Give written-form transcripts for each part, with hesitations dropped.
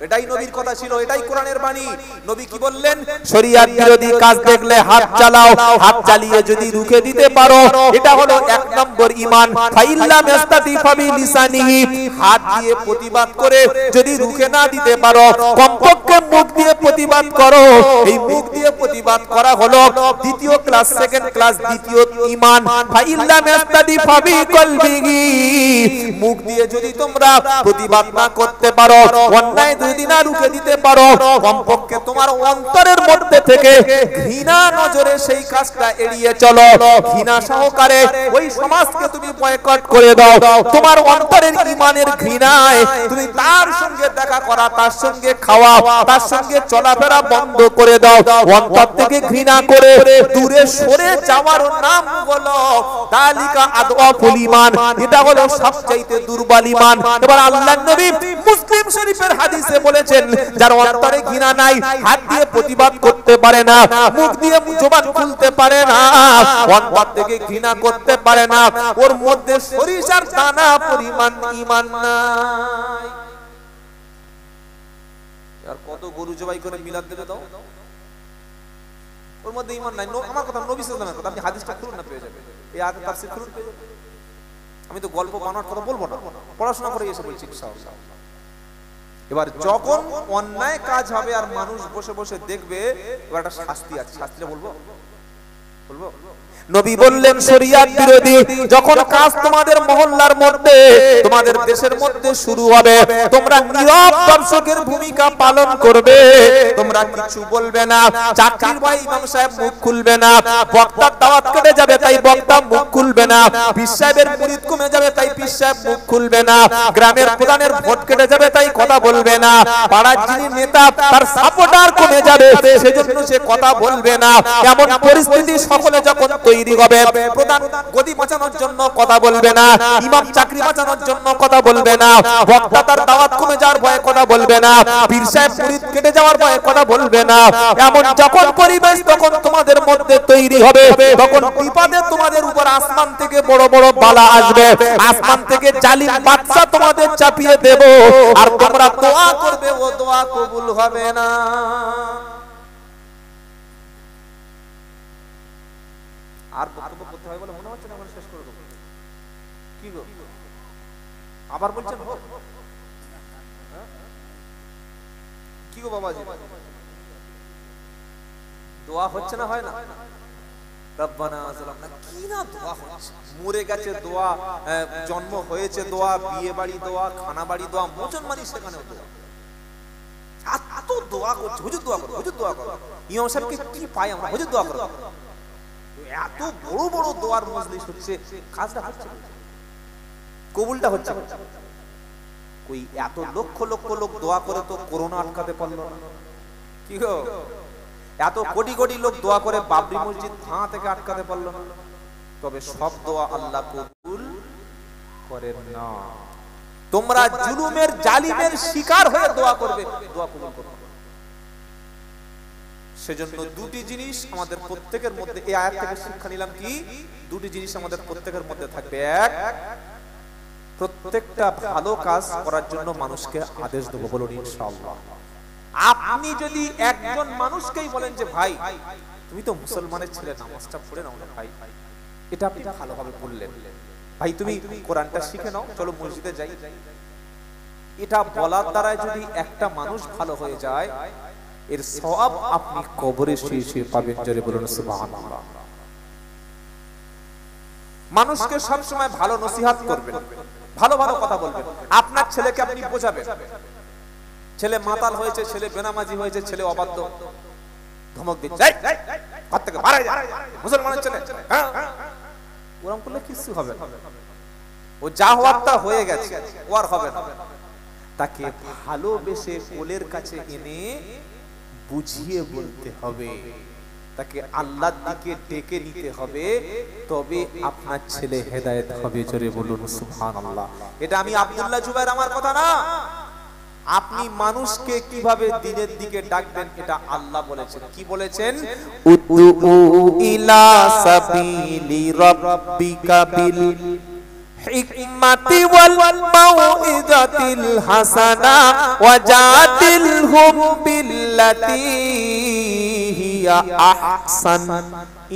এটাই নবীর কথা ছিল, এটাই কোরআনের বাণী। নবী কি বললেন? শরীয়ত বিরোধী কাজ দেখলে হাত চালাও, হাত চালিয়ে যদি রুখে দিতে পারো এটা হলো 1 নম্বর ঈমান। ফাইল্লাম ইস্তাতি ফাবি লিসানিহি, হাত দিয়ে প্রতিবাদ করে যদি রুখে না দিতে পারো কমপক্ষে মুখ দিয়ে প্রতিবাদ করো। এই মুখ দিয়ে প্রতিবাদ করা হলো দ্বিতীয় ক্লাস, সেকেন্ড ক্লাস, দ্বিতীয় ঈমান। ফাইল্লাম ইস্তাতি ফাবি কলবিহি, মুখ দিয়ে যদি তোমরা প্রতিবাদ না করতে পারো, অন্যায় যদি না রুখে দিতে পারো, কমপক্ষে তোমার অন্তরের মধ্যে থেকে ঘৃণা নজরে সেই কাজটা এড়িয়ে চলো। ঘৃণা সহকারে ওই সমাজকে তুমি বয়কট করে দাও। তোমার অন্তরের ঈমানের ঘৃণায় তুমি তার সঙ্গে দেখা করা, তার সঙ্গে খাওয়া, তার সঙ্গে চলাফেরা বন্ধ করে দাও। অন্তর থেকে ঘৃণা করে দূরে সরে যাওয়ার নাম হলো তালিকা আদওয়াফুল ঈমান, এটা হলো সবচাইতে দুর্বল ঈমান। এবার আল্লাহর নবী মুসলিম শরীফের হাদিসে বলেছেন, যার অন্তরে ঘৃণা নাই, হাত দিয়ে প্রতিবাদ করতে পারে না, মুখ দিয়ে জবান খুলতে পারে না, অন্তর থেকে ঘৃণা করতে পারে না, ওর মধ্যে সরিষার দানা পরিমাণ ঈমান নাই। আর কত গরু জবাই করে মিলাদ দেবে দাও, ওর মধ্যে ঈমান নাই। আমার কথা নবী সাল্লাল্লাহু আলাইহি ওয়াসাল্লামের কথা, আপনি হাদিসটা খুলুন না, পেয়ে যাবেন। এই আয়াতের তাফসীর খুলুন, পেয়ে যাবেন। আমি তো গল্প বানানোর কথা বলবো না, পড়াশোনা করে এসে বলছি ইনশাআল্লাহ। এবার যখন অন্যায় কাজ হবে আর মানুষ বসে বসে দেখবে, এবার একটা শাস্তি আছে, শাস্তিটা বলবো বলবো নবী বললেন শরীয়ত বিরোধী যখন কাজ তোমাদের মহল্লার মধ্যে, তোমাদের দেশের মধ্যে শুরু হবে, তোমরা নীরব দর্শকের ভূমিকা পালন করবে, তোমরা কিছু বলবে না। চাকরির ভাই ইমাম সাহেব মুখ খুলবে না, বক্তার দাওয়াত কেটে যাবে তাই বক্তা মুখ খুলবে না, পীর সাহেবের মুরিদ কমে যাবে তাই পীর সাহেব মুখ খুলবে না, গ্রামের প্রধানের ভোট কেটে যাবে তাই কথা বলবে না, পাড়ার যিনি নেতা তার সাপোর্টার কমে যাবে সেজন্য সে কথা বলবে না। এমন পরিস্থিতি সকলে যখন তৈরি হবে, প্রধান গদি বাঁচানোর জন্য কথা বলবে না, ইমাম চাকরি বাঁচানোর জন্য কথা বলবে না, বক্তা তার দাওয়াত কমে যাওয়ার ভয়ে কথা বলবে না, পীর সাহেব মুরিদ কেটে যাওয়ার ভয়ে কথা বলবে না। এমন যখন পরিবেশ তখন তোমাদের মধ্যে তৈরি হবে, তখন বিপদে তোমাদের উপর আসমান থেকে বড় বড় বালা আসবে, আসমান থেকে জালিম বাদশা তোমাদের চাপিয়ে দেব, আর তোমরা দোয়া করবে, ও দোয়া কবুল হবে না। আর বক্তব্য করতে হয় বলে মনে হচ্ছে না, আমরা শেষ করে দেবো। কি গো আবার বলছেন কি গো বাবাজি, দোয়া হচ্ছে না, হয় না? রব্বানা যালামনা, কি না দোয়া হচ্ছে, মরে গেছে দোয়া, জন্ম হয়েছে দোয়া, বিয়ে বাড়ি দোয়া, খানা বাড়ি দোয়া, মুসলমানি সেখানেও দোয়া, এত দোয়া করছে। হুজুর দোয়া করো, হুজুর দোয়া করো, ইমাম সাহেবকে কি পাই আমরা, হুজুর দোয়া করো। এত বড় বড় দোয়ার মজলিস হচ্ছে, কাজটা হচ্ছে, কবুলটা হচ্ছে। কই এত লক্ষ লক্ষ লোক দোয়া করে তো করোনা আটকাতে পারলো না, কি গো? এত কোটি কোটি লোক দোয়া করে বাবরি মসজিদ ভাঙা থেকে আটকাতে পারলো না। তবে সব দোয়া আল্লাহ কবুল করেন না। তোমরা জুলুমের জালিমের শিকার হয়ে দোয়া করবে, দোয়া কবুল করবে। সেজন্য দুটি জিনিস আমাদের প্রত্যেকের মধ্যে, এই আয়াত থেকে শিক্ষা নিলাম কি, দুটি জিনিস আমাদের প্রত্যেকের মধ্যে থাকবে। এক, প্রত্যেকটা ভালো কাজ করার জন্য মানুষকে আদেশ দেবো, বলুন ইনশাআল্লাহ। আপনি যদি একজন মানুষকেই বলেন যে ভাই তুমি তো মুসলমানের ছেলে, নামাজটা পড়ে নাও না ভাই, এটা আপনি ভালোভাবে বললেন, ভাই তুমি কোরআনটা শিখে নাও, চলো মসজিদে যাই, এটা বলার দ্বারা যদি একটা মানুষ ভালো হয়ে যায়, এর সওয়াব আপনি কবরে শুয়ে শুয়ে পাবেন। জোরে বলুন সুবহানাল্লাহ। মানুষকে সব সময় ভালো নসিহত করবেন, ভালো ভালো কথা বলবেন। আপনার ছেলেকে আপনি বোঝাবেন, ছেলে মাতাল হয়েছে, ছেলে বেনামাজি হয়েছে, ছেলে অবাধ্য, ধমক দিন, ঘর থেকে বাড়াই যা, মুসলমানের ছেলে, ওরকম করলে কিছু হবে না। ও যা হওয়ার তা হয়ে গেছে, ও আর হবে না। তাকে ভালোবেসে কোলের কাছে এনে বুঝিয়ে বলতে হবে, তাকে আল্লাহর দিকে ডেকে নিতে হবে, তবে আপনার ছেলে হেদায়েত হবে। জোরে বলুন সুবহানাল্লাহ। এটা আমি আব্দুল্লাহ জুবাইর আমার কথা না, আপনি মানুষকে কিভাবে দ্বীনের দিকে ডাকবেন এটা আল্লাহ বলেছেন। কি বলেছেন? উদউ ইলা সাবিলি রাব্বিকা বিল হিকমাতি ওয়াল মাউইযাতিল হাসানা ওয়াজাদিলহুম বিল্লাতী হিয়া আহসান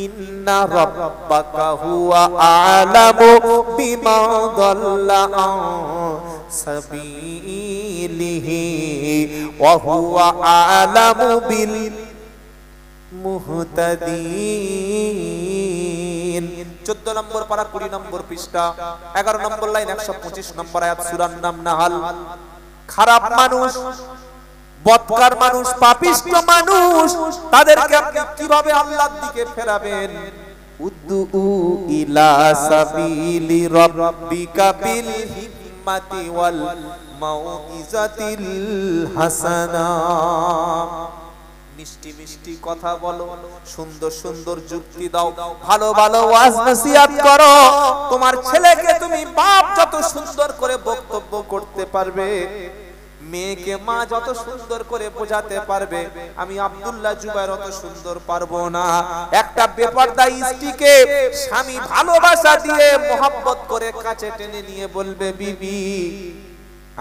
ইন্না রাব্বাকা হুয়া আ'লামু বিমান দাল্লা আন সাবিলিহি ওয়া হুয়া আ'লামু বিল মুহতাদিন। 14 নম্বর পারা 20 নম্বর পৃষ্ঠা 11 নম্বর লাইন 125 নম্বর আয়াত সূরার নাম নাহাল। খারাপ মানুষ, বদকার মানুষ, পাপিষ্ট মানুষ, তাদেরকে আপনি কিভাবে আল্লাহর দিকে ফেরাবেন? উদ্দু ইলা সাবিলি রাব্বিকা বিল হিকমাতি ওয়াল মাউইযাতিল হাসানা। মিষ্টি মিষ্টি কথা বলো, সুন্দর সুন্দর যুক্তি দাও, ভালো ভালো ওয়াজ নসিহত করো। তোমার ছেলেকে তুমি বাপ যত সুন্দর করে বক্তব্য করতে পারবে, মেয়েকে মা যত সুন্দর করে বোঝাতে পারবে, আমি আব্দুল্লাহ জুবায়ের অত সুন্দর পারবো না। একটা বেপরদা স্ত্রীকে স্বামী ভালোবাসা দিয়ে মোহাব্বত করে কাছে টেনে নিয়ে বলবে, বিবি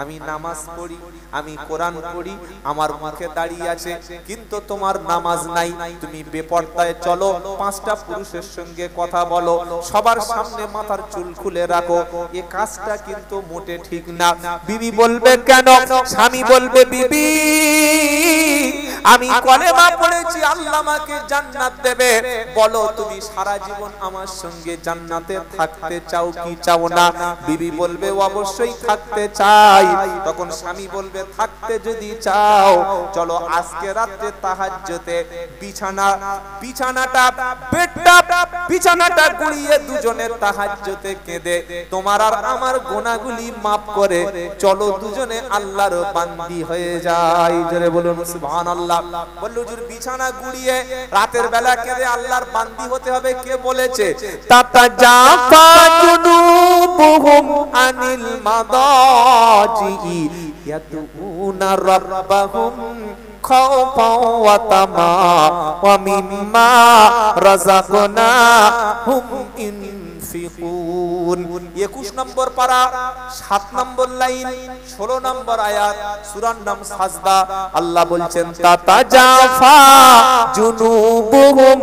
আমি নামাজ পড়ি, আমি কোরআন পড়ি, আমার মুখে দাঁড়িয়ে আছে, কিন্তু তোমার নামাজ নাই, তুমি বেপরদায় চলো, 5টা পুরুষের সঙ্গে কথা বলো, সবার সামনে মাথার চুল খুলে রাখো, এই কাজটা কিন্তু মোটে ঠিক না। বিবি বলবে কেন? স্বামী বলবে, বিবি আমি কলেমা পড়েছি, আল্লাহ আমাকে জান্নাত দেবে, বলো তুমি সারা জীবন আমার সঙ্গে জান্নাতে থাকতে চাও কি চাও না? বিবি বলবে অবশ্যই থাকতে চাই। তখন স্বামী বলবে, থাকতে যদি চাও চলো আজকে রাতে তাহাজ্জুদে বিছানাটা গুড়িয়ে দুজনে তাহাজ্জুদে কেঁদে তোমার আর আমার গুনাহগুলি maaf করে চলো দুজনে আল্লাহর বান্দি হয়ে যাই। জোরে বলুন সুবহানাল্লাহ। বলল হুজুর বিছানা গুড়িয়ে রাতের বেলা কেঁদে আল্লাহর বান্দি হতে হবে, কে বলেছে? তাতাজাফা জুনুবুহুম আনিল মাদাজি ইয়াদউনা রাব্বাহুম খাওফাও ওয়া তামা ওয়া মিম্মা রাযাকনাহুম ইনফিকুন। 21 নম্বর পারা 7 নম্বর লাইন 16 নম্বর আয়াত সূরার নাম সাজদা। আল্লাহ বলছেন, তাতাজাফা জুনুবুহুম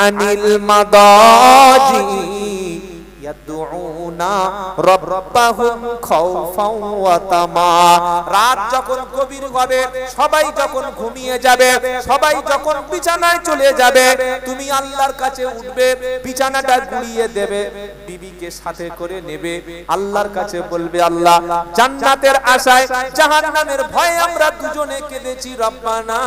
আনিল মাদাজি ইয়াদউনা রাব্বাহুম খাওফাও ওয়া তামা। রাত যখন গভীর হবে, সবাই যখন ঘুমিয়ে যাবে, সবাই যখন বিছানায় চলে যাবে, তুমি আল্লাহর কাছে উঠবে, বিছানাটা গুড়িয়ে দেবে, বিবিকে সাথে করে নেবে, আল্লাহর কাছে বলবে, আল্লাহ জান্নাতের আশায় জাহান্নামের ভয়ে আমরা দুজনে কেঁদেছি, রব্বানা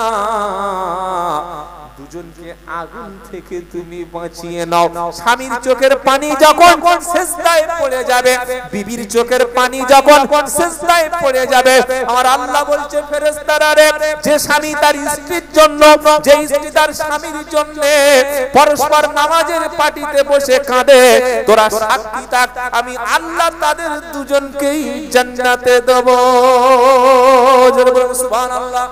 দুজনকে আগুন থেকে তুমি বাঁচিয়ে নাও। স্বামীর চোখের পানি যখন সিজদায় পড়ে যাবে, বিবির চোখের পানি যখন সিজদায় পড়ে যাবে, আমার আল্লাহ বলছে, ফেরেশতারা রে, যে স্বামী তার স্ত্রীর জন্য, যে স্ত্রী তার স্বামীর জন্য পরস্পর নামাজের পাটিতে বসে কাঁদে, তোরা সাক্ষী থাক, আমি আল্লাহ তাদের দুজনকেই জান্নাতে দেব। জোরে বলুন সুবহানাল্লাহ।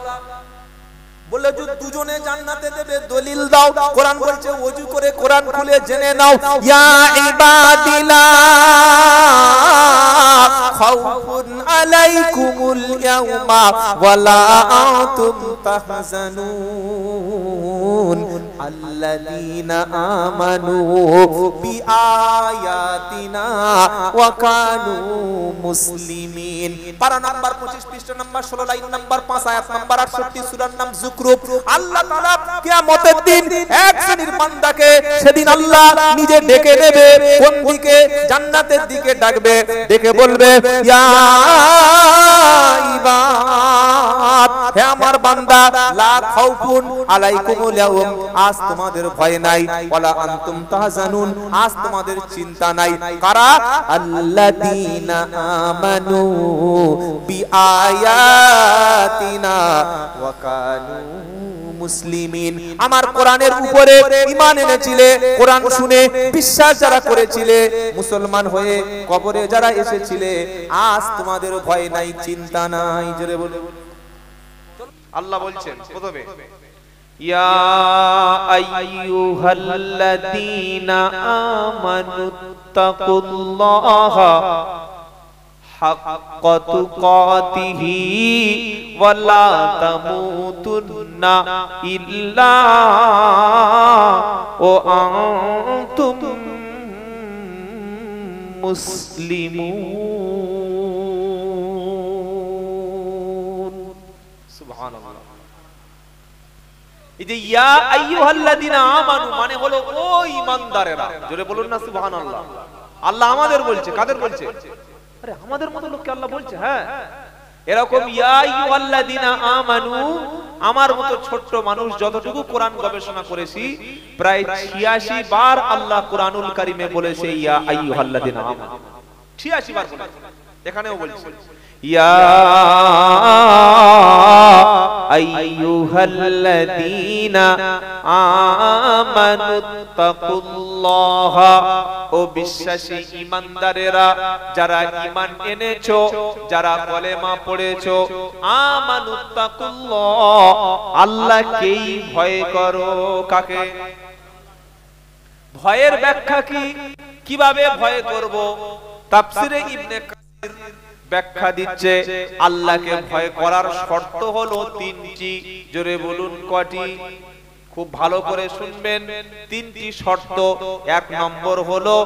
বলে যে দুজনে জান্নাতে দেবে, দলিল দাও। কোরআন বলছে ওযু করে কোরআন খুলে জেনে নাও, ইয়া ইবাদিল্লাহ খাউফুন আলাইকুমুল ইয়াউমা ওয়ালা আনতুম তাহজানুন আল্লাযীনা আমানু বিআয়াতিনা ওয়া কানু মুসলিমিন। পারা নাম্বার 25 পৃষ্ঠা নাম্বার 16 লাইন নাম্বার 5 আয়াত নাম্বার 68 সূরার নাম যুকরুফ। আল্লাহ তাআলা কিয়ামতের দিন এক শ্রেণীর বান্দাকে সেদিন আল্লাহ নিজে ডেকে নেবে, কোন দিকে? জান্নাতের দিকে ডাকবে, ডেকে বলবে, ইয়া ইবাদ, হে আমার বান্দা, লা খাউফুন আলাইকুমুল ইয়াউম, আজ তোমাদের ভয় নাই, ওয়ালা আনতুম তাহজানুন, আজ তোমাদের চিন্তা নাই। কারা? আল্লাযীনা আমানু বিআয়াতিনা ওয়া কানু মুসলিমিন। আমার কোরআনের উপরে ঈমান এনেছিলে, কোরআন শুনে বিশ্বাস যারা করেছিলে, মুসলমান হয়ে কবরে যারা এসেছিলে, আজ তোমাদের ভয় নাই, চিন্তা নাই। জোরে বলুন। আল্লাহ বলছেন প্রথমে ইয়া আইয়ুহাল্লাযীনা আমানুত্তাকুল্লাহা হাক্কা তুকাতিহি ওয়া লা তামুতুন্না ইল্লা ওয়া আনতুম মুসলিমুন। সুবহানাল্লাহ। এই যে ইয়া আইয়ুহাল্লাযীনা আমানু মানে হলো ও ঈমানদারেরা, জোরে বলুন না সুবহানাল্লাহ। আল্লাহ আমাদের বলছে, কাদের বলছে? আরে আমাদের মতো লোককে আল্লাহ বলছে। হ্যাঁ, এরকম ইয়া আইয়ুহাল্লাযীনা আমানু, আমার মতো ছোট্ট মানুষ যতটুকু কোরআন গবেষণা করেছি প্রায় 86 বার আল্লাহ কোরআনুল কারীমে বলেছে ইয়া আইয়ুহাল্লাযীনা আমানু, 86 বার বলেছে। এখানেও বলছে ইয়া আইয়ুহাল্লাযীনা আমানুত্তাকুল্লাহা, ও বিশ্বাসী ঈমানদারেরা যারা ঈমান এনেছো, যারা কলেমা পড়েছো, আমানুত্তাকুল্লাহ আল্লাহকেই ভয় করো। কাকে? ভয়ের ব্যাখ্যা কি, কিভাবে ভয় করব? তাফসীরে ইবনে কাসির ব্যাখ্যা দিচ্ছে আল্লাহকে ভয় করার শর্ত হলো 3টি। জোরে বলুন কয়টি? খুব ভালো করে শুনবেন, 3টি শর্ত। 1 নম্বর হলো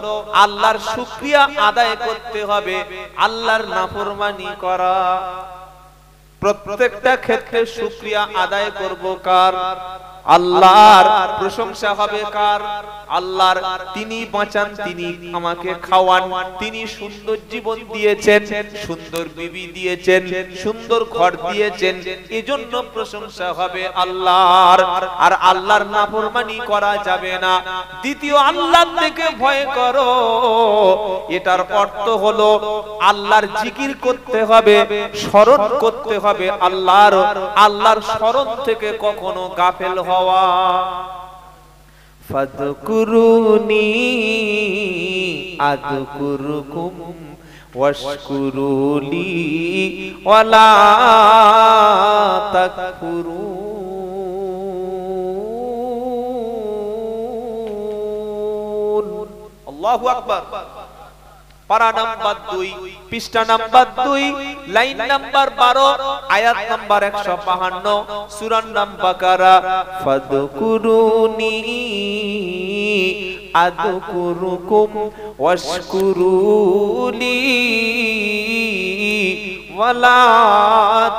আল্লাহর শুকরিয়া আদায় করতে হবে, আল্লাহর নাফরমানি করা। প্রত্যেকটা ক্ষেত্রে শুকরিয়া আদায় করব কার? আল্লাহর। প্রশংসা হবে কার? আল্লাহর। তিনি বাঁচান, তিনি আমাকে খাওয়ান, তিনি সুন্দর জীবন দিয়েছেন, সুন্দর বিবি দিয়েছেন, সুন্দর ঘর দিয়েছেন, এজন্য প্রশংসা হবে আল্লাহর। আর আল্লাহর নাফরমানি করা যাবে না। দ্বিতীয়, আল্লাহ থেকে ভয় করো, এটার অর্থ হলো আল্লাহর জিকির করতে হবে, স্মরণ করতে হবে আল্লাহর। আল্লাহর স্মরণ থেকে কখনো গাফেল হওয়া। ফাযকুরুনি আযকুরুকুম ওয়াশকুরুলি ওয়ালা তাকফুরুন। আল্লাহু আকবার। পারা নাম্বার 2, পৃষ্ঠা নাম্বার 2, লাইন নাম্বার 12, আয়াত নাম্বার 152, সূরা বাকারা। ফাযকুরুনি আযকুরুকুম ওয়াশকুরুলি ওয়ালা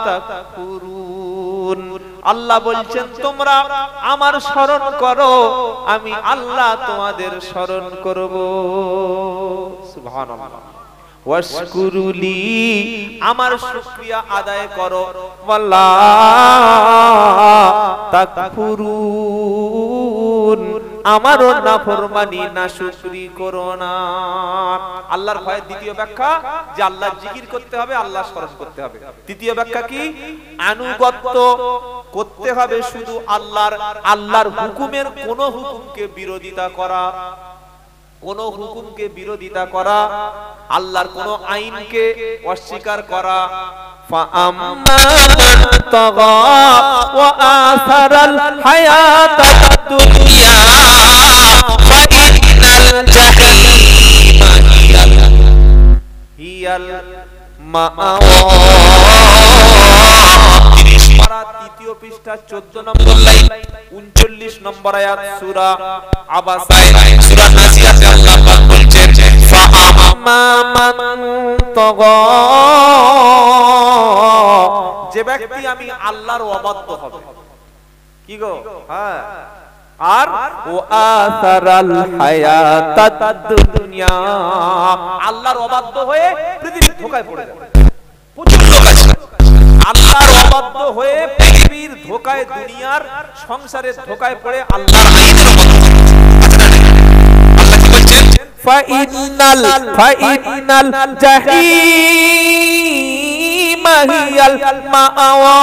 তাকফুরুন। আল্লাহ বলছেন তোমরা আমার স্মরণ করো, আমি আল্লাহ তোমাদের স্মরণ করব। সুবহানাল্লাহ। ওয়াশকুরুলি, আমার শুকরিয়া আদায় করো, ওয়ালা তাকফুরুন, আমারও নাফরমানি নাশুকরি করো না। আল্লাহর ভয়ের দ্বিতীয় ব্যাখ্যা যে আল্লাহর জিকির করতে হবে, আল্লাহ স্মরণ করতে হবে। তৃতীয় ব্যাখ্যা কি? আনুগত্য করতে হবে শুধু আল্লাহর। আল্লাহর হুকুমের কোন হুকুমকে বিরোধিতা করা, কোন হুকুমকে বিরোধিতা করা, আল্লাহর কোন আইনকে অস্বীকার করা। فَأَمَّا مَنْ طَغَى وَآثَرَ الْحَيَاةَ الدُّنْيَا فَإِنَّ الْجَحِيمَ هِيَ الْمَأْوَى। তৃতীয় পৃষ্ঠা 14 নম্বর লাইন, 39 নম্বর আয়াত, সূরা আবাসা, সূরা নাজিয়াতে আল্লাহ পাক বলছেন ফাআম্মা মান তাগা, যে ব্যক্তি আমি আল্লাহর অবাধ্য হবে। কি গো? হ্যাঁ। আর ও আসারাল হায়াতাদ দুনিয়া, আল্লাহর অবাধ্য হয়ে পৃথিবীর ধোঁকায় পড়ে যাবে। প্রচুর লোক আছে আল্লাহর অবাধ্য হয়ে পৃথিবীর ধোঁকায়, দুনিয়ার সংসারের ধোঁকায় পড়ে আল্লাহর আইনের অবাধ্য। আল্লাহ কি বলছেন? ফাইনাল জাহিমা হিয়াল মাআওয়া,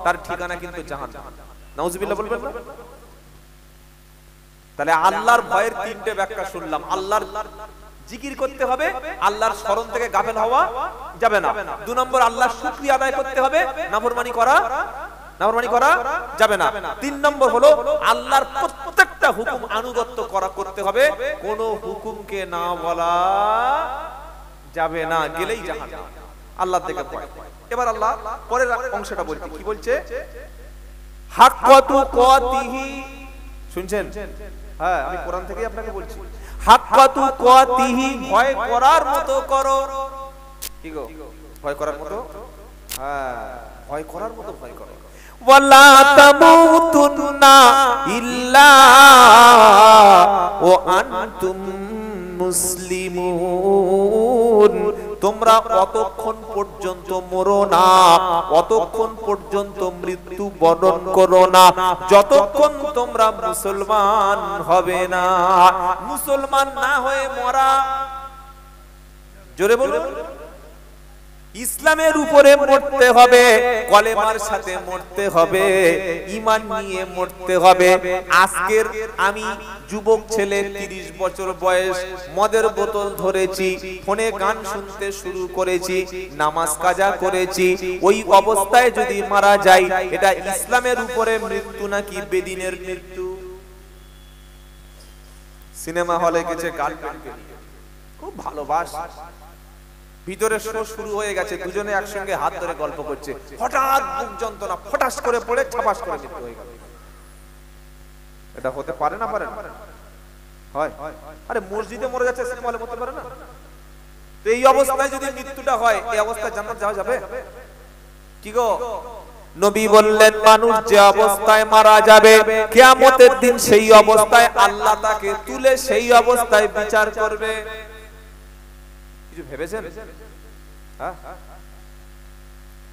তার ঠিকানা কিন্তু জাহান্নাম। নাউজুবিল্লাহ বলবেন না? তাহলে আল্লাহর ভয়ের 3টে ব্যাখ্যা শুনলাম। আল্লাহর জিকির করতে হবে, আল্লাহর স্মরণ থেকে গাফেল হওয়া যাবে না। 2 নম্বর আল্লাহর শুকরিয়া আদায় করতে হবে, নাফরমানি করা যাবে না। 3 নম্বর হলো আল্লাহর প্রত্যেকটা হুকুম আনুগত্য করতে হবে, কোন হুকুমকে না বলা যাবে না, গেলেই জাহান্নাম। আল্লাহ থেকে ভয়। এবার আল্লাহ পরের অংশটা বলছে, কি বলছে? হাক্কাতু কাতিহি, শুনছেন? হ্যাঁ, আমি কোরআন থেকেই আপনাকে বলছি। হাক্কাতু কাতিহি, ভয় করার মতো করো। কি গো, ভয় করার মতো? হ্যাঁ, ভয় করার মতো ভয় করো। ওয়ালা তামুতুন্না ইল্লা ওয়া আনতুম মুসলিমুন, তোমরা অতক্ষণ পর্যন্ত মরো না, অতক্ষণ পর্যন্ত মৃত্যু বরণ করো না, যতক্ষণ তোমরা মুসলমান হবে না। মুসলমান না হয়ে মরা, জোরে বলুন, ইসলামের উপরে মরতে হবে, কলেমার সাথে মরতে হবে, ঈমান নিয়ে মরতে হবে। আজকের আমি যুবক ছেলে, 30 বছর বয়স, মদের বোতল ধরেছি, ফোনে গান শুনতে শুরু করেছি, নামাজ কাজা করেছি, ওই অবস্থায় যদি মারা যাই, এটা ইসলামের উপরে মৃত্যু নাকি বেদিনের মৃত্যু? সিনেমা হলে গেছে গার্লফ্রেন্ডকে নিয়ে, খুব ভালোবাসা, ভিতরে শো শুরু হয়ে গেছে, দুজনে একসঙ্গে হাত ধরে গল্প করছে, হঠাৎ বুক যন্ত্রণা, ফটাস করে পড়ে ছাপাস করে মৃত্যু হয়ে গেল। এটা হতে পারে না? পারে না? হয়। আরে মসজিদে মরে যাচ্ছে, সিনেমা হলে মরতে পারে না? তো এই অবস্থায় যদি মৃত্যুটা হয়, এই অবস্থায় জান্নাত যাওয়া যাবে? কি গো, নবী বললেন মানুষ যে অবস্থায় মারা যাবে, কিয়ামতের দিন সেই অবস্থায় আল্লাহ তাকে তুলে সেই অবস্থায় বিচার করবে। ভেবেছেন?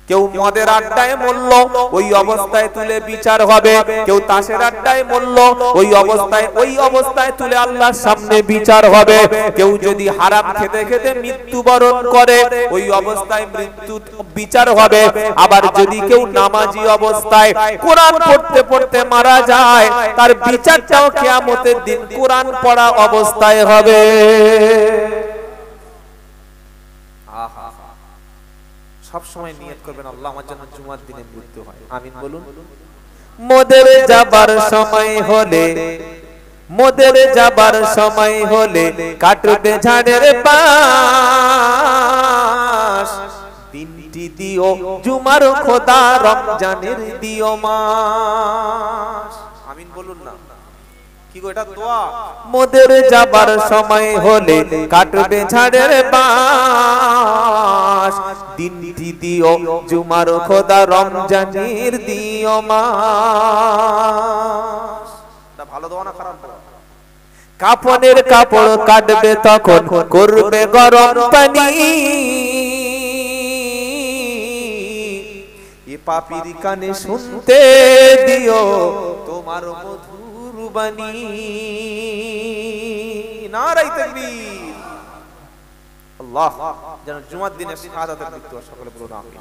কেউ মদের আড্ডায় মরল, ওই অবস্থায় তুলে বিচার হবে। কেউ তাসের আড্ডায় মরল, ওই অবস্থায় তুলে আল্লাহর সামনে বিচার হবে। কেউ যদি হারাম খেতে খেতে মৃত্যুবরণ করে, ওই অবস্থায় মৃত্যু বিচার হবে। আবার যদি কেউ নামাজি অবস্থায় কোরআন পড়তে পড়তে মারা যায়, তার বিচারটাও কিয়ামতের দিন কোরআন পড়া অবস্থায় হবে। সব সময় নিয়ত করবেন, আল্লাহ আমার জন্য জুমার দিনে মৃত্যু হয়, আমিন বলুন। মোদের যাবার সময় হলে, মোদের যাবার সময় হলে, কাটবে ঝাড়ের পাশ, দিনটি দিও জুমার খোদা, রমজানের দিও মাস, আমিন বলুন না। কি গো, এটা দোয়া। মোদের যাবার সময় হলে, কাটবে ঝাড়ের বাঁশ, দিনটি দিও জুমার খোদা, রমজানের দিও মাস। এটা ভালো দোয়া না খারাপ দোয়া? কাফনের কাপড় কাটবে তখন, করবে গরম পানি, এ পাপীর কানে শুনতে দিও তোমার মধুর বাণী। নারায়ে তাকবীর। আল্লাহ যেন জুমার দিনে শাহাদাতের মৃত্যু সকলে বলুন আমিন।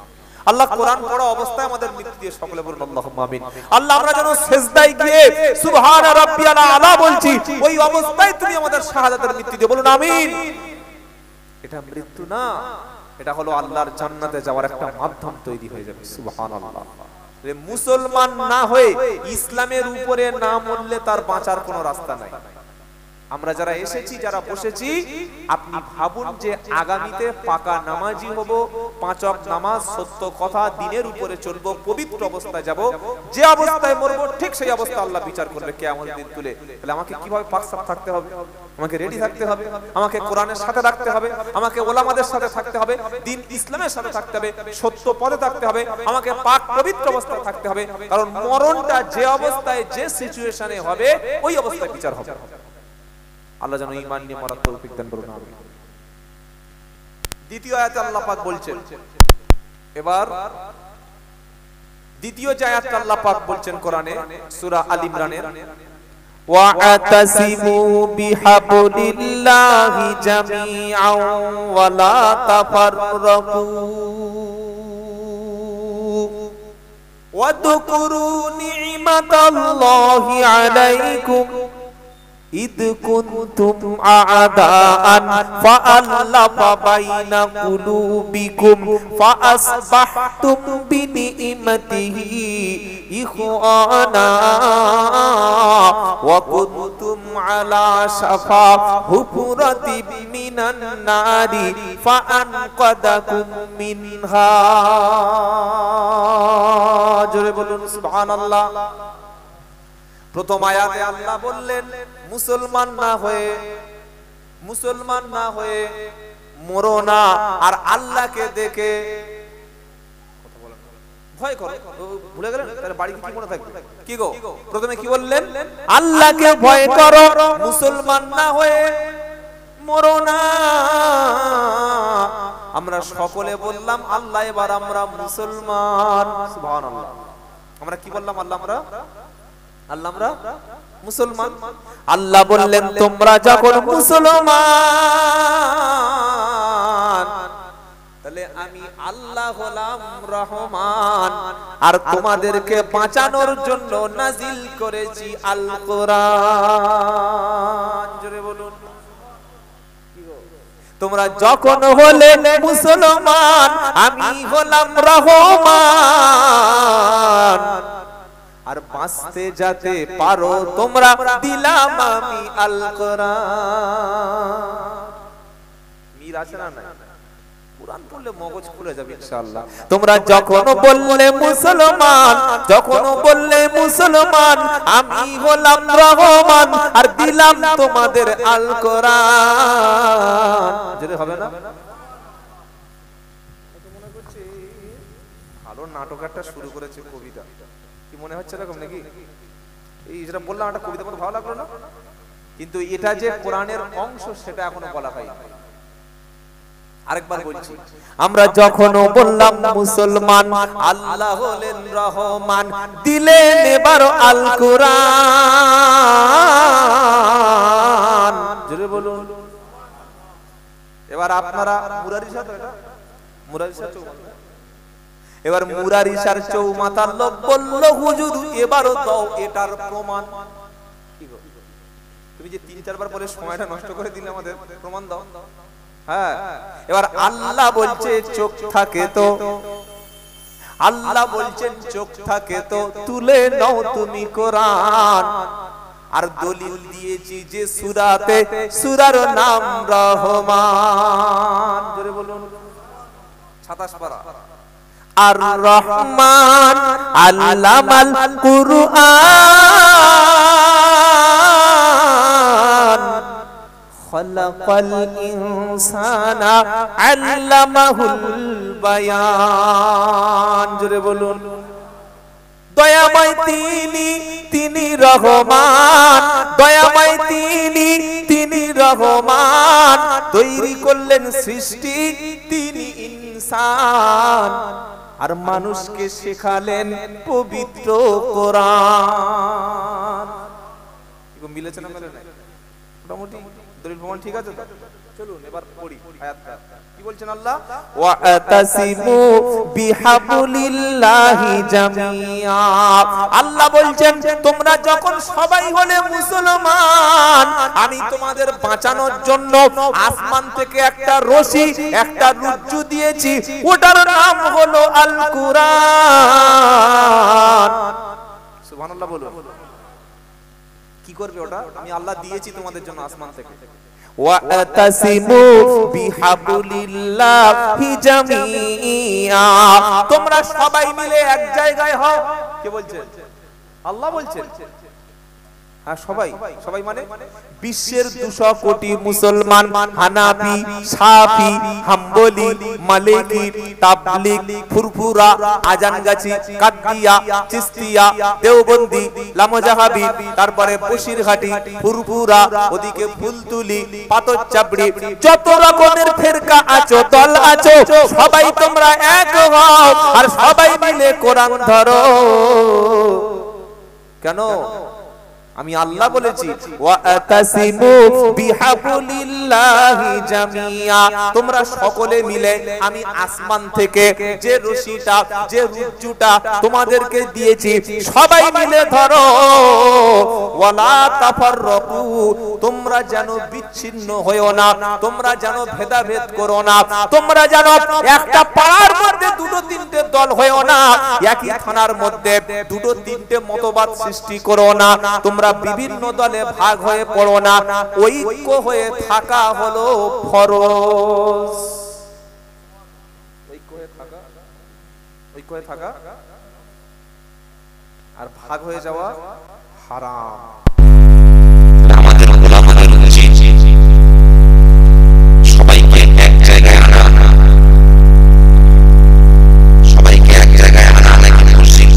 আল্লাহ কোরআন পড়া অবস্থায় আমাদের মৃত্যু দিয়ে সকলে বলুন আল্লাহুম্মা আমিন। আল্লাহ আমরা যেন সিজদায় গিয়ে সুবহান রাব্বিয়াল আলা বলছি, ওই অবস্থায় তুমি আমাদের শাহাদাতের মৃত্যু দিয়ে বলুন আমিন। এটা মৃত্যু না, এটা হলো আল্লাহর জান্নাতে যাওয়ার একটা মাধ্যম তৈরি হয়ে যাবে। সুবহানাল্লাহ। মুসলমান না হয়ে ইসলামের উপরে না মরলে তার বাঁচার কোনো রাস্তা নাই। আমরা যারা এসেছি, যারা বসেছি, আপনি ভাবুন যে আগামীতে পাকা নামাজি হব, 5 ওয়াক্ত নামাজ, সত্য কথা, দিনের উপরে চলবো, পবিত্র অবস্থায় যাব, যে অবস্থায় মরব ঠিক সেই অবস্থা আল্লাহ বিচার করবে কিয়ামতের দিন তুলে। তাহলে আমাকে কিভাবে পাক সাফ থাকতে হবে? আমাকে রেডি থাকতে হবে, আমাকে কোরআনের সাথে রাখতে হবে, আমাকে ওলামাদের সাথে থাকতে হবে, দিন ইসলামের সাথে থাকতে হবে, সত্য পথে থাকতে হবে, আমাকে পাক পবিত্র অবস্থায় থাকতে হবে। কারণ মরণটা যে অবস্থায়, যে সিচুয়েশনে হবে, ওই অবস্থায় বিচার হবে। আল্লাহ যেন ঈমান নিয়ে মরার তৌফিক দান করুন আমিন। দ্বিতীয় আয়াতে আল্লাহ পাক বলছেন, এবার দ্বিতীয় যে আয়াতটা আল্লাহ পাক বলছেন কোরআনে, সূরা আল ইমরানের, ওয়া'তাসিমু বিহাবলিল্লাহি জামিআন ওয়া লা তাফাররাকু ওয়াযকুরু নি'মাতাল্লাহি আলাইকুম إذ كنتم أعداء فألف بين قلوبكم فأصبحتم بنعمته إخوانا وكنتم على شفا حفرة من النار فأنقذكم منها জোরে বলুন সুবহানাল্লাহ। প্রথম আয়াতে আল্লাহ বললেন মুসলমান না হয়ে মরো না, আর আল্লাহকে দেখে ভয় করো। ভুলে গেলেন তাহলে বাড়ি কি মনে থাকবে? কি গো, প্রথমে কি বললেন? আল্লাহকে ভয় করো, মুসলমান না হয়ে মরো না। আমরা সকলে বললাম আল্লাহ, এবার আমরা মুসলমান। সুবহানাল্লাহ। আমরা কি বললাম? আল্লাহ আমরা মুসলমান। আল্লাহ বললেন তোমরা যখন মুসলমান, তাহলে আমি আল্লাহ হলাম রহমান, আর তোমাদেরকে বাঁচানোর জন্য নাজিল করেছি আল কোরআন। জোরে বলুন। তোমরা যখন হলে মুসলমান, আমি হলাম রহমান, আর বাঁচতে যাতে পারো তোমরা দিলাম আমি আল কোরআন। মির আছে না? কুরআন পড়লে মগজ খুলে যাবে ইনশাআল্লাহ। তোমরা যখন বললে মুসলমান, আমি হলাম রহমান, আর দিলাম তোমাদের আল কোরআন। যদি হবে না, মনে করছে ভালো নাটক একটা শুরু করেছে, কবিতা কি মনে হচ্ছে এরকম নাকি? এই যেটা বললাম একটা কবিতা মতো ভালো লাগলো না, কিন্তু এটা যে কোরআনের অংশ সেটা এখনো বলা হয়নি। আরেকবার বলছি, আমরা যখন বললাম মুসলমান, আল্লাহ হলেন রহমান, দিলেন এবার আল কোরআন। জোরে বলুন। এবার আপনারা মুরারিশা, তো এটা মুরারিশা চৌমাথা, এবার মুরারিশার চৌমাথার লোক বলল হুজুর এবারও দাও এটার প্রমাণ। তুমি যে 3-4 বার বলে সময়টা নষ্ট করে দিলে, আমাদের প্রমাণ দাও। হ্যাঁ, এবার আল্লাহ বলছে চোখ থাকে তো, আল্লাহ বলছেন চোখ থাকে তো তুলে নাও তুমি কোরআন। আর দলিল দিয়েছি যে সূরাতে, সূরার নাম রহমান। জোরে বলুন। 27 পারা। আর রহমান আল্লামাল কুরআন খালাকাল ইনসানা আল্লামাহুল বায়ান। জোরে বলুন। দয়াময় তিনি রহমান, দয়াময় তিনি রহমান, তৈরি করলেন সৃষ্টি তিনি ইনসান, আর মানুষকে শেখালেন পবিত্র কোরআন। মিলেছে না? মেলে নাই? মোটামুটি দলিল প্রমাণ ঠিক আছে তো? চলুন এবার পড়ি আয়াতটা। কি বলছেন আল্লাহ? ওয়াতাসিমু বিহাবলিল্লাহি জামিআ। আল্লাহ বলছেন তোমরা যখন সবাই হলে মুসলমান, আমি তোমাদের বাঁচানোর জন্য আসমান থেকে একটা রশি, একটা রজ্জু দিয়েছি, ওটার নাম হলো আল কুরআন। সুবহানাল্লাহ বলুন। কি করবে ওটা? আমি আল্লাহ দিয়েছি তোমাদের জন্য আসমান থেকে। ওয়াতাসিমু বিহাবলিল্লাহি জামিআ। তোমরা সবাই মিলে এক জায়গায় হও। কে বলছে? আল্লাহ বলছেন। হ্যাঁ, সবাই মানে বিশ্বের 200 কোটি মুসলমান, হানাফি, শাফি, হাম্বলি, মালিকি, তাবলিগ, ফুরফুরা, আজানগাছি, কাদরিয়া, চিশতিয়া, দেওবন্দি, লামজাহাবি, তারপরে বসিরহাটি, ফুরফুরা, ওদিকে ফুলতুলি, পাতরচাবড়ি, যত রকমের ফিরকা আছো, দল আছো, সবাই তোমরা এক হও, আর সবাই মিলে কোরআন ধরো। কেন? আমি আল্লাহ বলেছি ওয়াতাসিমু বিহাবলিল্লাহি জামিয়া, তোমরা সকলে মিলে আমি আসমান থেকে যে রশিটা যে রুজ্জুটা তোমাদেরকে দিয়েছি সবাই মিলে ধরো। ওয়ালা তাফাররাকু, তোমরা যেন বিচ্ছিন্ন হয়ো না, তোমরা যেন ভেদাভেদ করো না, তোমরা যেন একটা পাড়ার মধ্যে দুটো তিনটে দল হয়ো না, একই থানার মধ্যে দুটো তিনটে মতবাদ সৃষ্টি করো না, তোমরা বিভিন্ন দলে ভাগ হয়ে পড়ো না, ঐক্য হয়ে থাকা হলো ফরজ। ঐক্য হয়ে থাকা আর ভাগ হয়ে যাওয়া হারাম। আমাদের ওলামাদের উচিত সবাইকে এক জায়গায় আনা, সবাইকে এক জায়গায় আনা, নাকি মসজিদ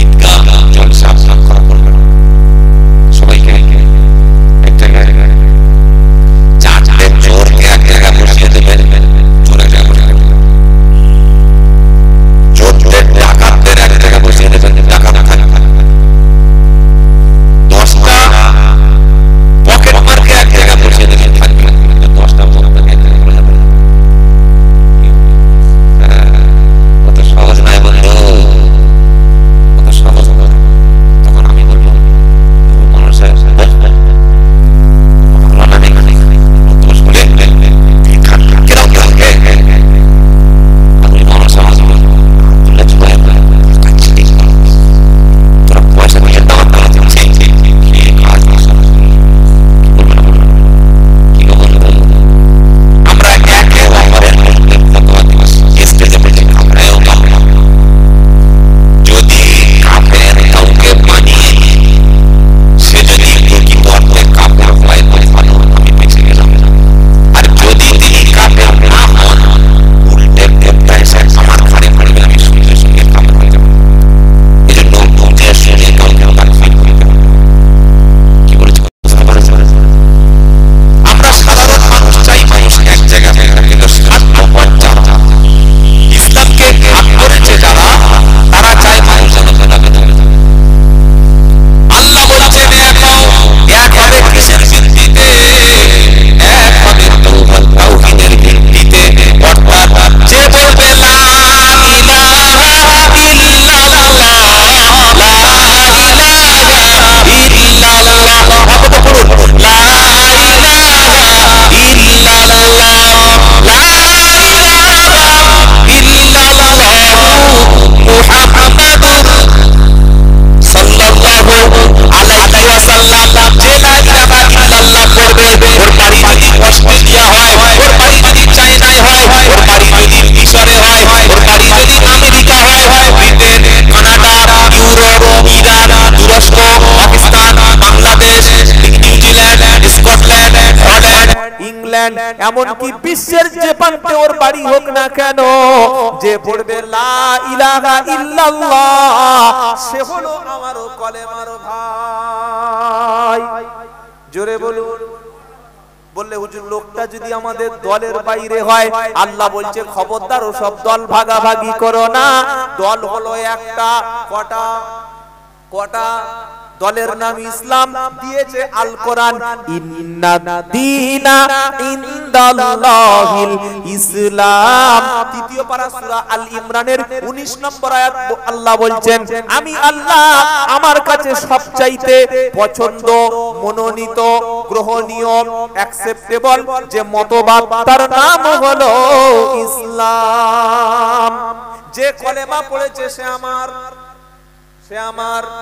ঈদগাহ জলসা করা করবে না, সবাইকে এক জায়গায় চারটে চোরকে এক জায়গায় বসিয়ে দেবেন, চোর এক জায়গায় বসিয়ে দেবেন, চোরদের ডাকাতদের এক জায়গায় বসিয়ে দেবেন, ডাকাত থাকবে, 10টা পকেট মারকে এক জায়গায় বসিয়ে দেবেন, থাকবে 10টা পকেট মারকে এক জায়গায় বসিয়ে দেবেন। কত সহজ নয় বন্ধু, কত সহজ। তখন আমি বলবো মানুষ এমনকি বিশ্বের যে প্রান্তে ওর বাড়ি হোক না কেন, যে পড়বে লা ইলাহা ইল্লাল্লাহ সে হলো আমারও কলেমার ভাই। জোরে বলুন। বললে হুজুর লোকটা যদি আমাদের দলের বাইরে হয়, আল্লাহ বলছে খবরদার ওসব দল ভাগাভাগি করো না। দল হলো একটা, কটা কটা দলের নাম ইসলাম দিয়েছে আল কোরআন, ইন্নাদ-দীনা ইনদাল্লাহিল ইসলাম। তৃতীয় পারা সূরা আল ইমরানের 19 নম্বর আয়াত আল্লাহ বলছেন, আমি আল্লাহ আমার কাছে সবচাইতে পছন্দ, মনোনীত, গ্রহণীয়, অ্যাকসেপ্টেবল যে মতবাদ তার নাম হলো ইসলাম। যে কলেমা পড়েছে সে আমার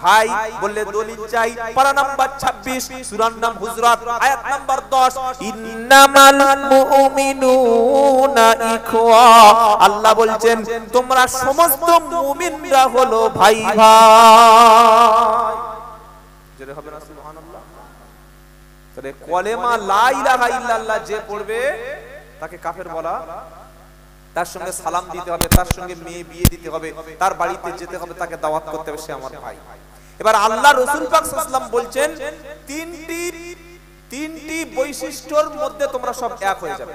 ভাই। বললে দলিল চাই, পারা নাম্বার 26 সূরার নাম হুজরাত, আয়াত নাম্বার 10, ইন্নামাল মুমিনুনা ইখওয়া। আল্লাহ বলছেন তোমরা সমস্ত মুমিনরা হলো ভাই ভাই। জোরে হবে না সুবহানাল্লাহ। তাহলে কলেমা লা ইলাহা ইল্লাল্লাহ যে পড়বে তাকে কাফের বলা, তার সঙ্গে সালাম দিতে হবে, তার সঙ্গে মেয়ে বিয়ে দিতে হবে, তার বাড়িতে যেতে হবে, তাকে দাওয়াত করতে হবে, সে আমার ভাই। এবার আল্লাহ রাসূল পাক সাল্লাল্লাহু আলাইহি ওয়াসাল্লাম বলছেন তিনটি বৈশিষ্ট্যর মধ্যে তোমরা সব এক হয়ে যাবে।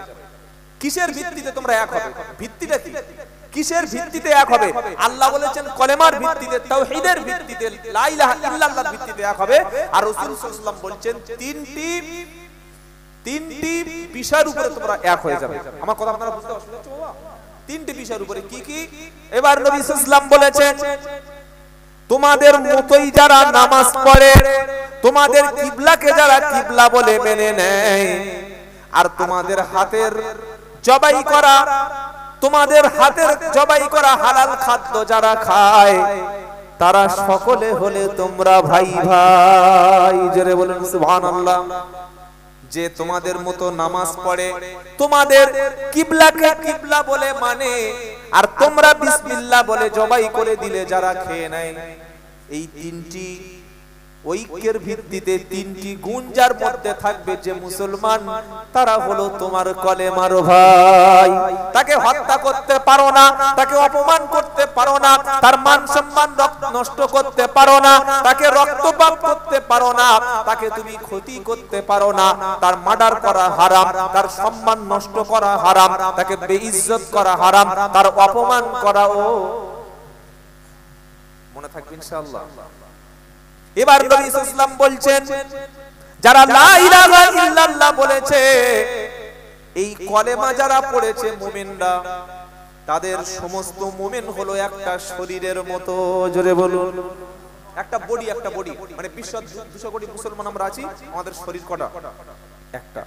কিসের ভিত্তিতে তোমরা এক হবে? ভিত্তিটা কি? কিসের ভিত্তিতে এক হবে? আল্লাহ বলেছেন কলেমার ভিত্তিতে, তাওহীদের ভিত্তিতে, লা ইলাহা ইল্লাল্লাহর ভিত্তিতে এক হবে। আর রাসূল সাল্লাল্লাহু আলাইহি ওয়াসাল্লাম বলেছেন তিনটি বিষয়ের উপরে তোমরা এক হয়ে যাবে। আমার কথা আপনারা বুঝতে পারছেন বাবা? তিনটি বিষয়ের উপরে কি কি? এবার নবী সাল্লাল্লাহু আলাইহি ওয়াসাল্লাম বলেছেন তোমাদের মতোই যারা নামাজ পড়ে, তোমাদের কিবলাকে যারা কিবলা বলে মেনে নেয়, আর তোমাদের হাতের জবাই করা হালাল খাদ্য যারা খায়, তারা সকলে হলে তোমরা ভাই ভাই। জোরে বলুন সুবহানাল্লাহ। যে তোমাদের মতো নামাজ পড়ে, তোমাদের কিবলাকে কিবলা বলে মানে, আর তোমরা বিসমিল্লাহ বলে জবাই করে দিলে যারা খেয়ে নেয়, এই তিনটি ঐক্যের ভিত্তিতে তিনটি গুণ যার মধ্যে থাকবে, যে মুসলমান তারা হলো তোমার কলেমার ভাই। তাকে হত্যা করতে পারো না, তাকে অপমান করতে পারো না, তার মান সম্মান নষ্ট করতে পারো না, তাকে রক্তপাত করতে পারো না, তাকে তুমি ক্ষতি করতে পারো না, তার মার্ডার করা হারাম, তার সম্মান নষ্ট করা হারাম, তাকে বেইজ্জত করা হারাম, তার অপমান করাও মনে থাকবে ইনশাআল্লাহ। এবার নবী সাল্লাল্লাহু আলাইহি ওয়াসাল্লাম বলছেন যারা লা ইলাহা ইল্লাল্লাহ বলেছে, এই কলেমা যারা পড়েছে মুমিনরা, তাদের সমস্ত মুমিন হলো একটা শরীরের মতো। জোরে বলুন, একটা বডি মানে বিশ্ব 200 কোটি মুসলমান আমরা আছি, আমাদের শরীর কটা? একটা।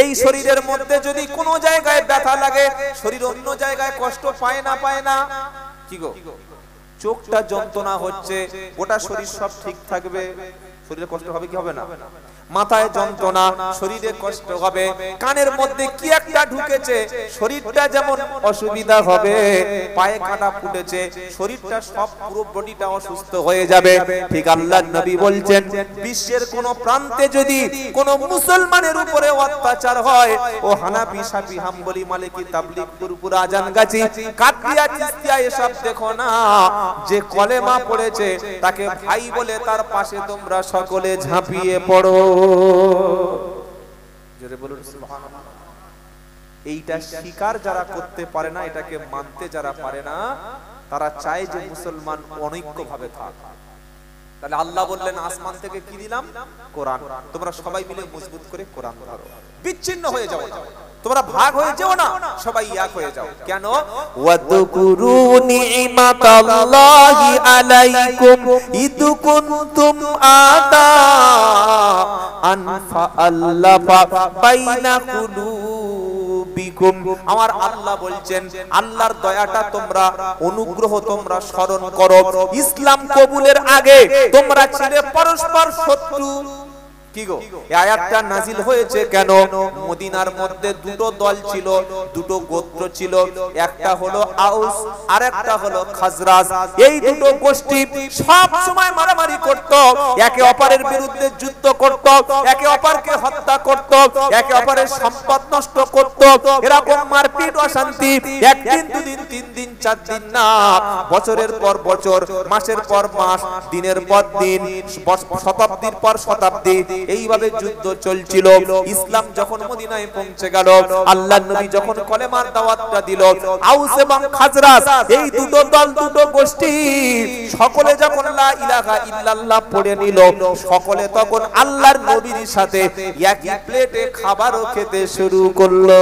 এই শরীরের মধ্যে যদি কোনো জায়গায় ব্যথা লাগে, শরীর অন্য জায়গায় কষ্ট পায় না কি গো? চোখটা যন্ত্রণা হচ্ছে, গোটা শরীর সব ঠিক থাকবে, শরীরে কষ্ট হবে কি হবে না? মাথায় যন্ত্রণা, শরীরে কষ্ট হবে, কানের মধ্যে কি একটা ঢুকেছে, শরীরটা যেমন অসুবিধা হবে, পায়ে কাঁটা ফুটেছে, শরীরটা সব পুরো বডিটা অসুস্থ হয়ে যাবে। ঠিক আল্লাহর নবী বলছেন বিশ্বের কোন প্রান্তে যদি কোন মুসলমানের উপরে অত্যাচার হয়, ও হানাফি, শাফি, হাম্বলি, মালিকি, তাবলিগ, পুরপুরা, আজানগাছি, কাদরিয়া, চিশতিয়া এসব দেখো না, যে কলেমা পড়েছে তাকে ভাই বলে তার পাশে তোমরা সকলে ঝাঁপিয়ে পড়ো। জোরে বলুন সুবহানাল্লাহ। এইটা স্বীকার যারা করতে পারে না, এটাকে মানতে যারা পারে না, তারা চায় যে মুসলমান অনৈক্যভাবে থাক। তাহলে আল্লাহ বললেন আসমান থেকে কি দিলাম? কোরআন। তোমরা সবাই মিলে মজবুত করে কোরআন ধরো, বিচ্ছিন্ন হয়ে যাও না, তোমরা ভাগ হয়ে যাও না, সবাই এক হয়ে যাও। কেন? ওয়াদকুরু নি'মাতাল্লাহি আলাইকুম ইদ কুনতুম আদাআন ফাআল্লাফা বাইনা কুলুবিকুম। আমার আল্লাহ বলছেন আল্লাহর দয়াটা তোমরা, অনুগ্রহ তোমরা স্মরণ করো। ইসলাম কবুলের আগে তোমরা ছিলে পরস্পর শত্রু। কি গো, এই আয়াতটা নাজিল হয়েছে কেন? মদিনার মধ্যে দুটো দল ছিল, দুটো গোত্র ছিল, একটা হলো আউস আর একটা হলো খাজরাজ। এই দুটো গোষ্ঠী সব সময় মারামারি করত, একে অপরের বিরুদ্ধে যুদ্ধ করত, একে অপরকে হত্যা করত, একে অপরের সম্পদ নষ্ট করত। এরকম মারপিট, অশান্তি একদিন, দুদিন, 3 দিন, 4 দিন না, বছরের পর বছর, মাসের পর মাস, দিনের পর দিন, শতাব্দীর পর শতাব্দী এইভাবে যুদ্ধ চলছিল। ইসলাম যখন মদিনায় পৌঁছে গেল, আল্লাহর নবী যখন কলেমার দাওয়াতটা দিল, আউস এবং খাজরাজ এই দুটো দল, দুটো গোষ্ঠী সকলে যখন লা ইলাহা ইল্লাল্লাহ পড়ে নিল, সকলে তখন আল্লাহর নবীর সাথে একই প্লেটে খাবারও খেতে শুরু করলো।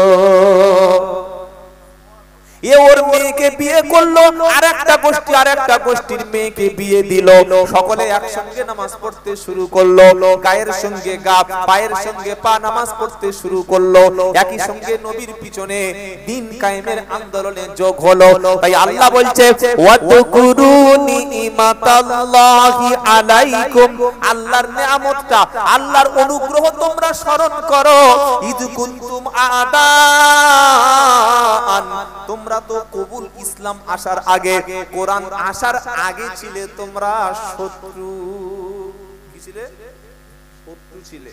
এ ওর মেয়েকে বিয়ে করলো, আরেকটা গোষ্ঠী আরেকটা গোষ্ঠীর মেয়েকে বিয়ে দিল, সকলে একসঙ্গে নামাজ পড়তে শুরু করলো, গায়ের সঙ্গে গা, পায়ের সঙ্গে পা নামাজ পড়তে শুরু করলো, একই সঙ্গে নবীর পিছনে দ্বীন কায়েমের আন্দোলনে যোগ হলো। তাই আল্লাহ বলছে ওয়াদকুরু নি'মাতাল্লাহি আলাইকুম, আল্লাহর নিয়ামতটা, আল্লাহর অনুগ্রহ তোমরা স্মরণ করো। ইদ কুনতুম আদাআন, তোমরা তো কবুল ইসলাম আসার আগে, কোরআন আসার আগে ছিলে তোমরা শত্রু। কি ছিলে? শত্রু ছিলে।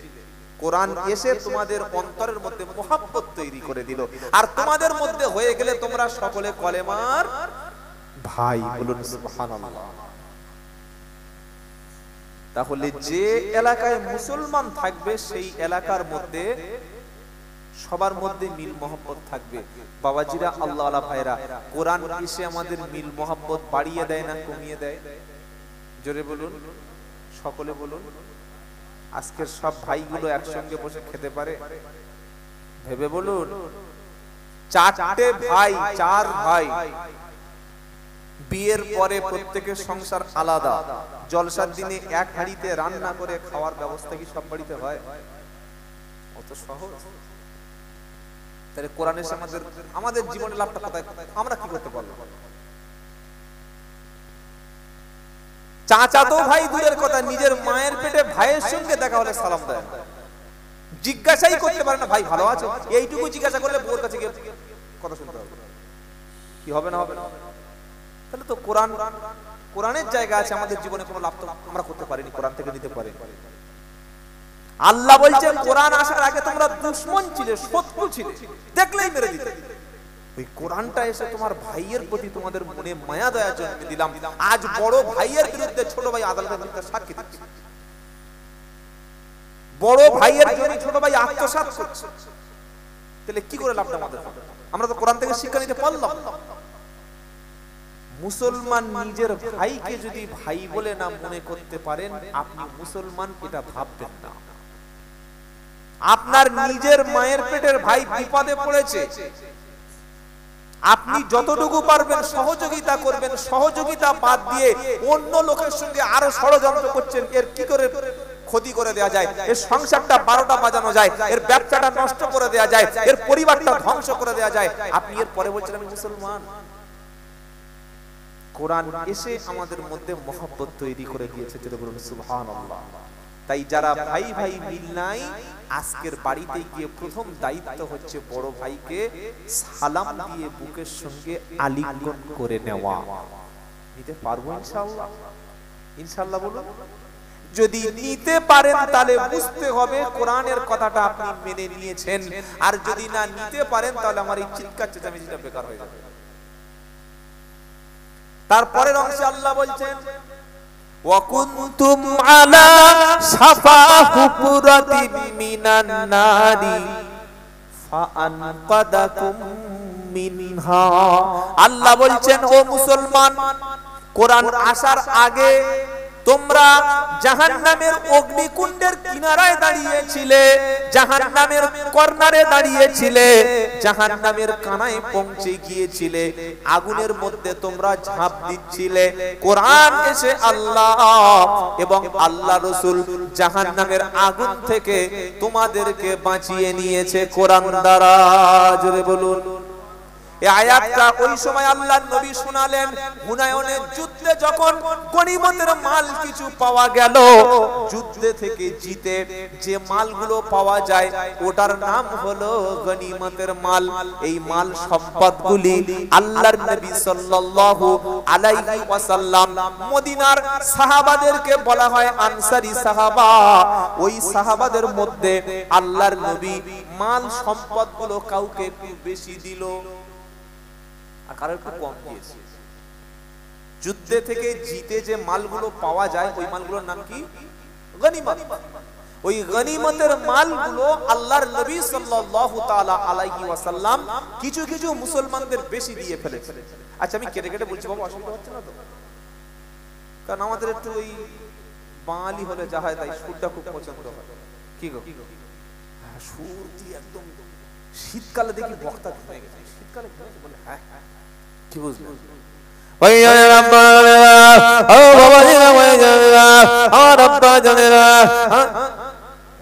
কোরআন এসে তোমাদের অন্তরের মধ্যে মোহাব্বত তৈরি করে দিল, আর তোমাদের মধ্যে হয়ে গেলে তোমরা সকলে কলেমার ভাই। বলুন সুবহানাল্লাহ। তাহলে যে এলাকায় মুসলমান থাকবে সেই এলাকার মধ্যে সবার মধ্যে মিল মহব্বত থাকবে। বাবাজিরা, আল্লাহ আলা ভাইরা, কোরআন এসে আমাদের মিল মহব্বত বাড়িয়ে দেয় না কমিয়ে দেয়? জোরে বলুন, সকলে বলুন। আজকের সব ভাইগুলো একসঙ্গে বসে খেতে পারে? ভেবে বলুন। চারটে ভাই, চার ভাই, বিয়ের পরে প্রত্যেকের সংসার আলাদা, জলসার দিনে এক হাঁড়িতে রান্না করে খাওয়ার ব্যবস্থা কি সব বাড়িতে হয়? অত সহজ? তাহলে কোরআন এসে আমাদের জীবনের লাভটা কোথায়? আমরা কি করতে পারলাম? চাচাতো ভাই দূরের কথা, নিজের মায়ের পেটে ভাইয়ের সঙ্গে দেখা হলে সালাম দেয়, জিজ্ঞাসাই করতে পারে না ভাই ভালো আছো। এইটুকু জিজ্ঞাসা করলে বউর কাছে গিয়ে কথা শুনতে হবে। কি হবে না হবে না? তাহলে তো কোরআনের জায়গা আছে আমাদের জীবনে, কোনো লাভ তো আমরা করতে পারিনি, কোরআন থেকে নিতে পারি। আল্লাহ বলছেন কোরআন আসার আগে তোমরা দুশমন ছিলে, শত্রু ছিলে, দেখলেই মেরে দিতে। ওই কোরআনটা এসে তোমার ভাইয়ের প্রতি তোমাদের মনে মায়া দয়া জন্মে দিলাম। আজ বড় ভাইয়ের বিরুদ্ধে ছোট ভাই আদালতে মিথ্যা সাক্ষী দিচ্ছে, বড় ভাইয়ের জন্য ছোট ভাই আত্মসাৎ করছে। তাহলে কি করে লাভটা আমাদের? আমরা তো কোরআন থেকে শিক্ষা নিতে পারলাম। মুসলমান নিজের ভাইকে যদি ভাই বলে না মনে করতে পারেন, আপনি মুসলমান এটা ভাববেন না। আপনার নিজের মায়ের পেটের ভাই বিপদে পড়েছে, আপনি যতটুকু পারবেন সহযোগিতা করবেন। সহযোগিতা বাদ দিয়ে অন্য লোকের সঙ্গে আরো ষড়যন্ত্র করছেন, এর কি করে ক্ষতি করে দেয়া যায়, এর সংসারটা 12টা বাজানো যায়, এর ব্যবসাটা নষ্ট করে দেয়া যায়, এর পরিবারটা ধ্বংস করে দেয়া যায়, আপনি এর পরে বলছেন আমি মুসলমান। কোরআন এসে আমাদের মধ্যে মহব্বত তৈরি করে দিয়েছে, যেটা বলুন সুবহানাল্লাহ। তাই যারা ভাই ভাই মিল নাই, আজকের বাড়িতে গিয়ে প্রথম দায়িত্ব হচ্ছে বড় ভাইকে সালাম দিয়ে বুকের সঙ্গে আলিঙ্গন করে নেওয়া। নিতে পারবো ইনশাআল্লাহ? ইনশাআল্লাহ বলুন। যদি নিতে পারেন তাহলে বুঝতে হবে কোরআনের কথাটা আপনি মেনে নিয়েছেন, আর যদি না নিতে পারেন তাহলে আমার এই চিৎকার চেঁচামেচিটা বেকার হয়ে যাবে। তারপরের অংশে আল্লাহ বলছেন ওয়াকুনতুম আলা শাফা হুফরাতিন মিনান নারি ফাআনকাদাকুম মিনহা। আল্লাহ বলছেন ও মুসলমান, কোরআন আসার আগে তোমরা জাহান্নামের অগ্নিকুণ্ডের কিনারায় দাঁড়িয়েছিলে, জাহান্নামের কর্নারে দাঁড়িয়েছিলে, জাহান্নামের কানায় পৌঁছে গিয়েছিলে, আগুনের মধ্যে তোমরা ঝাঁপ দিচ্ছিলে। কোরআন এসে আল্লাহ এবং আল্লাহ রাসূল জাহান্নামের আগুন থেকে তোমাদেরকে বাঁচিয়ে নিয়েছে কোরআন দ্বারা। জোরে বলুন। এই আয়াতটা ওই সময় আল্লাহর নবী শোনালেন হুনায়নের যুদ্ধে, যখন গনিমতের মাল কিছু পাওয়া গেল। যুদ্ধে থেকে জিতে যে মালগুলো পাওয়া যায় ওটার নাম হলো গনিমতের মাল। এই মাল সম্পদগুলি আল্লাহর নবী সাল্লাল্লাহু আলাইহি ওয়াসাল্লাম মদিনার সাহাবাদেরকে বলা হয় আনসারী সাহাবা। ওই সাহাবাদের মধ্যে আল্লাহর নবী মাল সম্পদগুলো কাউকে একটু বেশি দিল, আর কারো একটু কম দিয়েছে। যুদ্ধে থেকে জিতে যে মালগুলো পাওয়া যায় ওই মালগুলোর নাম কি? গনিমত। ওই গনিমতের মালগুলো আল্লাহর নবী সাল্লাল্লাহু তাআলা আলাইহি ওয়াসাল্লাম কিছু কিছু মুসলমানদের বেশি দিয়ে ফেলেছে। আচ্ছা আমি কেটে কেটে বলছি বাবা, অসুবিধা হচ্ছে না তো? কারণ আমাদের একটু ওই বাঙালি হলে যা হয় তাই সুরটা খুব পছন্দ হয়। কি গো? হ্যাঁ, সুর দিয়ে একদম শীতকালে দেখি বক্তা হয়ে গেছে। শীতকালে বলে হ্যাঁ কি বুঝলে?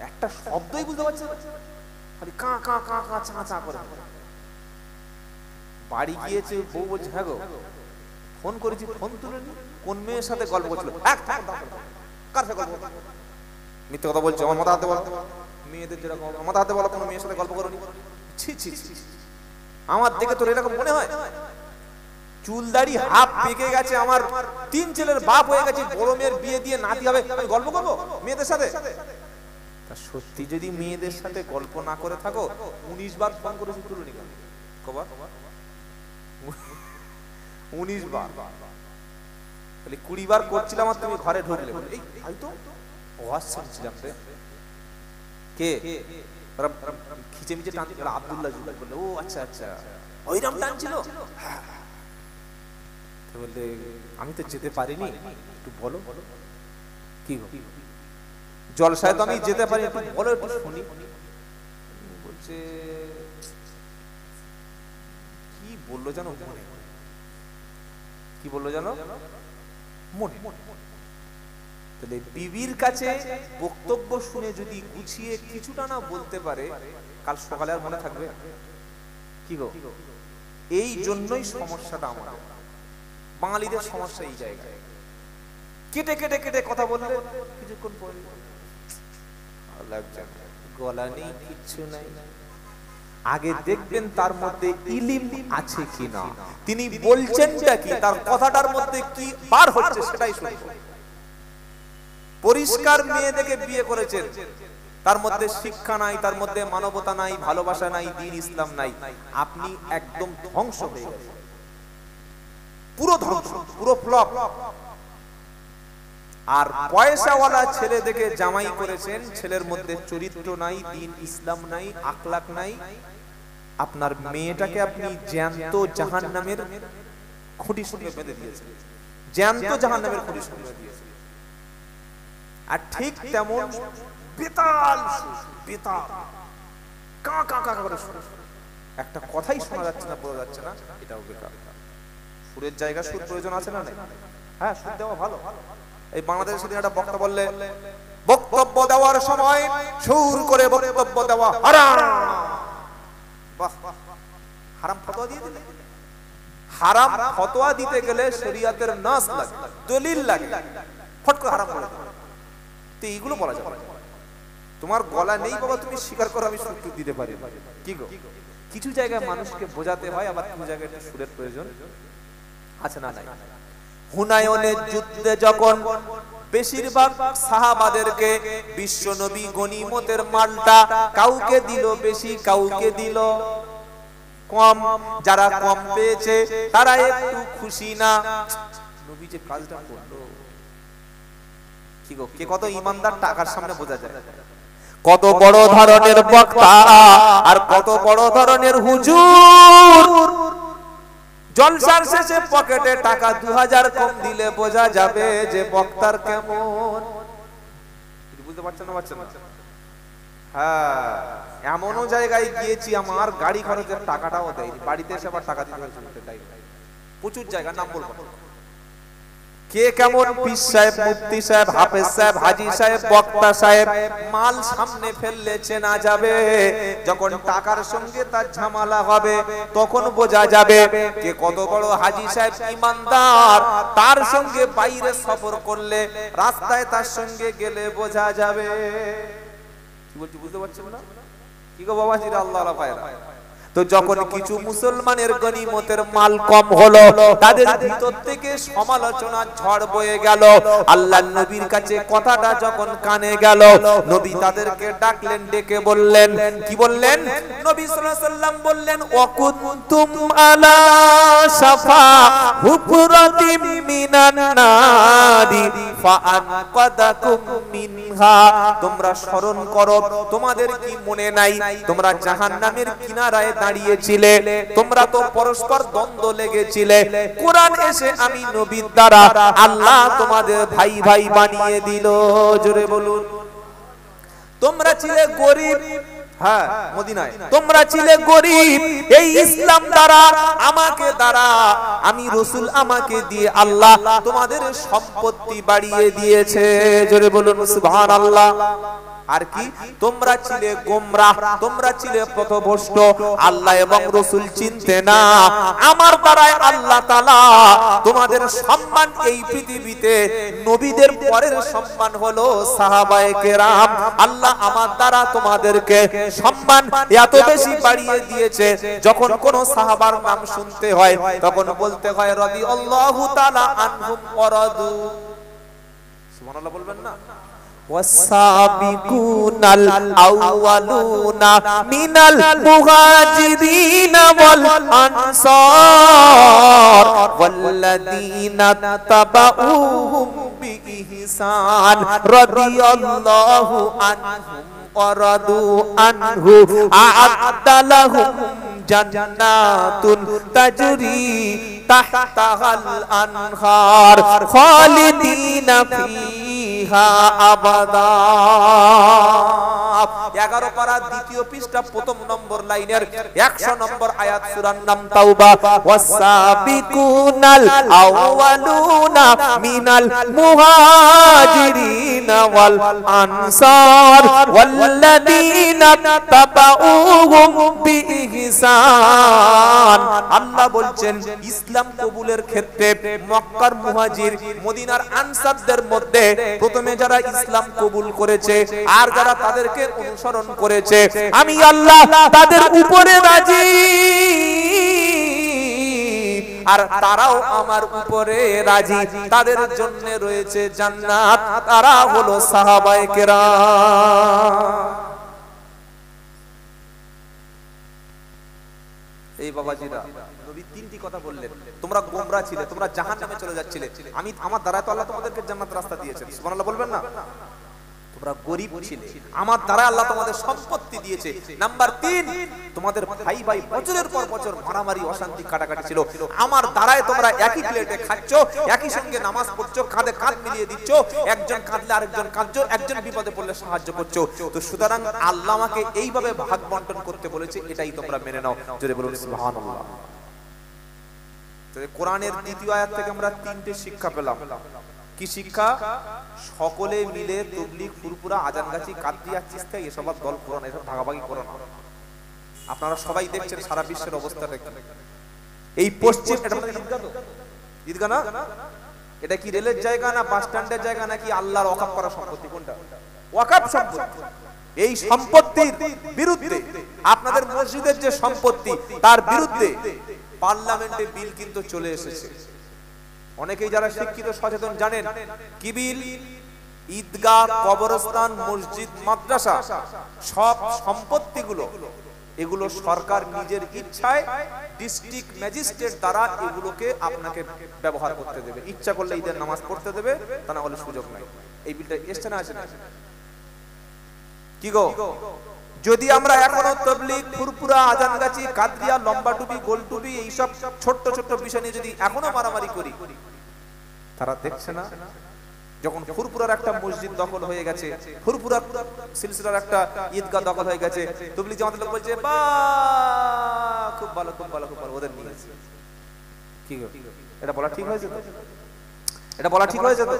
একটা শব্দই বুঝতে পারছে না, খালি কা কা কা কা চা চা করে। বাড়ি গিয়েছে, বউ বলছে হ্যাঁ গো ফোন করেছি, ফোন তুলেনি, কোন মেয়ের সাথে গল্প করছিল? কার সাথে গল্প? মিথ্যে কথা বলছে, আমার মাথা হাতে বলো। মেয়েদের যেরকম মাথা হাতে বলো, কোনো মেয়ের সাথে গল্প করোনি? ছি ছি ছি, আমার দেখে তোর এরকম মনে হয়? চুলদাড়ি হাফ পেকে গেছে, আমার 3 ছেলের বাপ হয়ে গেছে, বড় মেয়ের বিয়ে দিয়ে নাতি হবে, আমি গল্প করবো মেয়েদের সাথে? তা সত্যি যদি মেয়েদের সাথে গল্প না করে থাকো, 19 বার ফোন করেছি তুলুনি কেন? কবার? 19 বার। তাহলে 20 বার করছিলাম আর তুমি ঘরে ঢুকলে। এই ভাই তো ওয়াজ শুনছিলাম রে। কে? ওরা খিচে মিচে টানতে গেল, আব্দুল্লাহ জুবাইর বলল ও আচ্ছা আচ্ছা ওইরকম টানছিল। বললে আমি তো যেতে পারিনি, একটু বলো কি গো, জলসায় তো আমি যেতে পারি, একটু বলো একটু শুনি। বলছে কি বললো জানো, কি বললো জানো মনে। তাহলে বিবির কাছে বক্তব্য শুনে যদি গুছিয়ে কিছুটা না বলতে পারে, কাল সকালে আর মনে থাকবে কি গো? এই জন্যই সমস্যাটা আমাদের বাঙালিদের সমস্যা এই জায়গায়। কেটে কেটে কেটে কথা বললে কিছুক্ষণ পরে লাগছে, গলা নেই, কিচ্ছু নাই। আগে দেখবেন তার মধ্যে ইলিম আছে কিনা, তিনি বলছেনটা কি, তার কথাটার মধ্যে কি বার হচ্ছে সেটাই শুনবো। পরিষ্কার মেয়ে দেখে বিয়ে করেছেন, তার মধ্যে শিক্ষা নাই, তার মধ্যে মানবতা নাই, ভালোবাসা নাই, দ্বীন ইসলাম নাই, আপনি একদম ধ্বংস হয়ে গেছেন, পুরো ধ্বংস, পুরো ফ্লপ। আর পয়সাওয়ালা ছেলে দেখে জামাই করেছেন, ছেলের মধ্যে চরিত্র নাই, দ্বীন ইসলাম নাই, আখলাক নাই, আপনার মেয়েটাকে আপনি জ্যান্ত জাহান্নামের খুঁটির সঙ্গে বেঁধে দিয়েছেন, জ্যান্ত জাহান্নামের খুঁটির সঙ্গে বেঁধে দিয়েছেন। আর ঠিক তেমন বেতাল বেতাল কা কা কা করে একটা কথাই শোনা যাচ্ছে না, বোঝা যাচ্ছে না, এটাও বেকার। সুরের জায়গা সুর প্রয়োজন আছে না? হ্যাঁ, সুর দেওয়া ভালো। এই বাংলাদেশের সেদিন একটা বক্তা বললে, বক্তব্য দেওয়ার সময় সুর করে বক্তব্য দেওয়া হারাম। বাহ, হারাম ফতোয়া দিয়ে দিলে। হারাম ফতোয়া দিতে গেলে শরীয়তের নাস লাগে, দলিল লাগে, ফট করে হারাম বলে দেবে। তো এইগুলো বলা যাবে না। তোমার গলা নেই বাবা, তুমি স্বীকার করো আমি সুর দিতে পারি কি গো? কিছু জায়গায় মানুষকে বোঝাতে হয়, আবার কিছু জায়গায় একটু সুরের প্রয়োজন আছে না? নাই। হুনায়নের যুদ্ধে যখন বেশিরভাগ সাহাবাদেরকে বিশ্ব নবী গনিমতের মালটা কাউকে দিল বেশি, কাউকে দিল কম, যারা কম পেয়েছে তারা একটু খুশি না। নবী যে কাজটা করলো কি গো, কে কত ইমানদার টাকার সামনে বোঝা যায়। কত বড় ধরনের বক্তা আর কত বড় ধরনের হুজুর, জলসার শেষে পকেটে টাকা 2000 কম দিলে বোঝা যাবে যে বক্তার কেমন। বুঝতে পারছেন না? পারছেন না? হ্যাঁ, এমনও জায়গায় গিয়েছি আমার গাড়ি খরচের টাকাটাও দেয়নি, বাড়িতে এসে আবার টাকা দিতে হয়েছে। প্রচুর জায়গা, নাম বলবো না। কে কেমন পীর সাহেব, মুফতি সাহেব, হাফেজ সাহেব, হাজী সাহেব, বক্তা সাহেব, মাল সামনে ফেললে চেনা যাবে। যখন টাকার সঙ্গে তার ঝামেলা হবে তখন বোঝা যাবে কে কত বড় হাজী সাহেব, ইমানদার। তার সঙ্গে বাইরে সফর করলে, রাস্তায় তার সঙ্গে গেলে বোঝা যাবে। কি বলছি বুঝতে পারছেন না? কি গো বাবাজিরা, আল্লাহ আল্লাহ পায়রা। তো যখন কিছু মুসলমানের গনিমতের মাল কম হলো, তাদের ভিতর থেকে সমালোচনার ঝড় বয়ে গেল। আল্লাহর নবীর কাছে কথাটা যখন কানে গেল, নবী তাদেরকে ডাকলেন, ডেকে বললেন, কি বললেন? নবী সাল্লাল্লাহু আলাইহি ওয়াসাল্লাম বললেন, ওয়াকুনতুম আলা শাফা হুফরাতিম মিনান নারি ফাআনকাদাকুম মিনহা। তোমরা স্মরণ করো, তোমাদের কি মনে নাই তোমরা জাহান্নামের কিনারায় দাঁড়িয়েছিলে, তোমরা তো পরস্পর দ্বন্দ্ব লেগেছিলে। কোরআন এসে আমি নবীর দ্বারা আল্লাহ তোমাদের ভাই ভাই বানিয়ে দিল। জোরে বলুন। তোমরা ছিলে গরিব, হ্যাঁ মদিনায় তোমরা ছিলে গরিব, এই ইসলাম দ্বারা আমাকে দ্বারা আমি রাসূল আমাকে দিয়ে আল্লাহ তোমাদের সম্পত্তি বাড়িয়ে দিয়েছে। জোরে বলুন সুবহানাল্লাহ। আর কি, তোমরা ছিলে গোমরাহ, তোমরা ছিলে পথভ্রষ্ট, আল্লাহ এবং রাসূল চিনতে না। আমার দ্বারাই আল্লাহ তাআলা তোমাদের সম্মান এই পৃথিবীতে, নবীদের পরের সম্মান হলো সাহাবায়ে কেরাম। আল্লাহ আমার দ্বারা তোমাদেরকে সম্মান এত বেশি বাড়িয়ে দিয়েছে, যখন কোন সাহাবার নাম শুনতে হয় তখন বলতে হয় রাদিয়াল্লাহু তাআলা আনহুম ওয়া রাদু। সুবহানাল্লাহ বলবেন না? والسابقون الأولون من المهاجرين والأنصار والذين اتبعوهم بإحسان رضي الله عنهم ওয়ারাদু আনহু আ'আদ্দা লাহুম জান্নাতুন তাজরি তাহতাহাল আনহার খালিদিনা ফিহা আবাদা। 11 পারা দ্বিতীয় পৃষ্ঠা প্রথম নম্বর লাইনের 100 নম্বর আয়াত, সূরার নাম তাওবা। ওয়াসাবিকুনাল আউয়ালুনা মিনাল মুহাজিরিনা ওয়াল আনসার ওয়াল্লাযীনা তাবাউহুম বিইহসান। আল্লাহ বলছেন ইসলাম কবুলের ক্ষেত্রে মক্কার মুহাজির, মদিনার আনসারদের মধ্যে প্রথমে যারা ইসলাম কবুল করেছে আর যারা তাদেরকে অনুসরণ করেছে, আমি আল্লাহ তাদের উপরে রাজি, আর তারাও আমার উপরে রাজি। তাদের জন্য রয়েছে জান্নাত, তারা হলো সাহাবায়ে কেরাম। এই বাবাজিরা, নবী তিনটি কথা বললেন, তোমরা গোমরা ছিলে, তোমরা জাহান্নামে চলে যাচ্ছিলে, আমি আমার দ্বারা তো আল্লাহ তোমাদেরকে জান্নাতের রাস্তা দিয়েছেন। সুবহানাল্লাহ বলবেন না? তোমরা গরীব ছিলে, আমার দ্বারা আল্লাহ তোমাদের সম্পত্তি দিয়েছে। নাম্বার 3, তোমাদের ভাই ভাই বছরের পর বছর মারামারি অশান্তি কাটাকাটি ছিল, আমার দ্বারায় তোমরা একই প্লেটে খাচ্ছ, একই সঙ্গে নামাজ পড়ছো, কাঁধে কাঁধ মিলিয়ে দিচ্ছ, একজন কাঁদলে আরেকজন কাঁদছো, একজন বিপদে পড়লে সাহায্য করছো। তো সুতরাং আল্লাহ আমাকে এইভাবে ভাগ বন্টন করতে বলেছে, এটাই তোমরা মেনে নাও। জোরে বলুন সুবহানাল্লাহ। কোরআনের দ্বিতীয় আয়াত থেকে আমরা 3টে শিক্ষা পেলাম। কি শিক্ষা? সকলে মিলে তাবলীগ, ফুরফুরা, আজানগাছি, কাদরিয়া, চিশতিয়া এসব দল কোরআন, এসব ভাগাভাগি করো না। আপনারা সবাই দেখছেন সারা বিশ্বের অবস্থাটা কি। এই পশ্চিম, এটা মানে ঈদগাহ তো? ঈদগাহ না? এটা কি রেলের জায়গা না বাস স্ট্যান্ডের জায়গা নাকি আল্লাহর ওয়াকফ করা সম্পত্তি? কোনটা? ওয়াকফ সম্পত্তি। এই সম্পত্তির বিরুদ্ধে, আপনাদের মসজিদের যে সম্পত্তি তার বিরুদ্ধে পার্লামেন্টে বিল কিন্তু চলে এসেছে। অনেকেই যারা শিক্ষিত সচেতন জানেন কি বিল? ঈদগাহ, কবরস্থান, মসজিদ, মাদ্রাসা সব সম্পত্তিগুলো, এগুলো সরকার নিজের ইচ্ছায় ডিস্ট্রিক্ট ম্যাজিস্ট্রেট দ্বারা এগুলোকে আপনাকে ব্যবহার করতে দেবে। ইচ্ছা করলে ঈদের নামাজ পড়তে দেবে, তা না হলে সুযোগ নাই। এই বিলটা এসছে না আছে না? কি গো, যদি আমরা এখনো তাবলীগ, ফুরফুরা, আজানগাছি, কাদরিয়া, লম্বা টুপি, গোল টুপি এইসব ছোট্ট ছোট্ট বিষয় নিয়ে যদি এখনো মারামারি করি, তারা দেখছে না? যখন ফুরফুরার একটা মসজিদ দখল হয়ে গেছে, ফুরফুরা সিলসিলার একটা ঈদগাহ দখল হয়ে গেছে, তাবলীগ জামাতের লোক বলছে বাহ খুব ভালো খুব ভালো খুব ভালো, ওদের নিয়েছে। কি গো, এটা বলা ঠিক হয়েছে তো? এটা বলা ঠিক হয়েছে তো?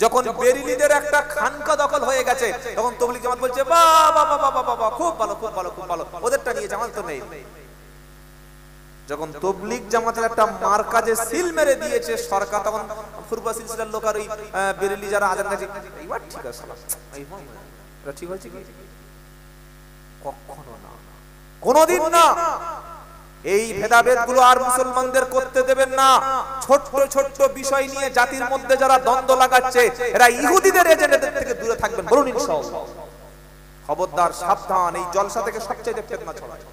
যখন বেরিলিদের একটা খানকা দখল হয়ে গেছে, তখন তাবলীগ জামাত বলছে বাহ বাহ বাহ বাহ বাহ খুব ভালো খুব ভালো খুব ভালো, ওদেরটা নিয়ে জামাত তো নেই। যখন তাবলীগ জামাতের একটা মার্কাজে সিল মেরে দিয়েছে সরকার, তখন ফুরফুরা সিলসিলার লোক আর ওই বেরিলি যারা আজান গাছে, এইবার ঠিক আছে, এটা ঠিক হয়েছে কি? কখনো না, কোনোদিন না। এই ভেদাভেদ গুলো আর মুসলমানদের করতে দেবেন না। ছোট্ট ছোট্ট বিষয় নিয়ে জাতির মধ্যে যারা দ্বন্দ্ব লাগাচ্ছে, এরা ইহুদিদের এজেন্টদের থেকে দূরে থাকবেন, বলুন ইনশাআল্লাহ। খবরদার, সাবধান। এই জলসা থেকে সবচেয়ে ফিতনা ছড়ায়,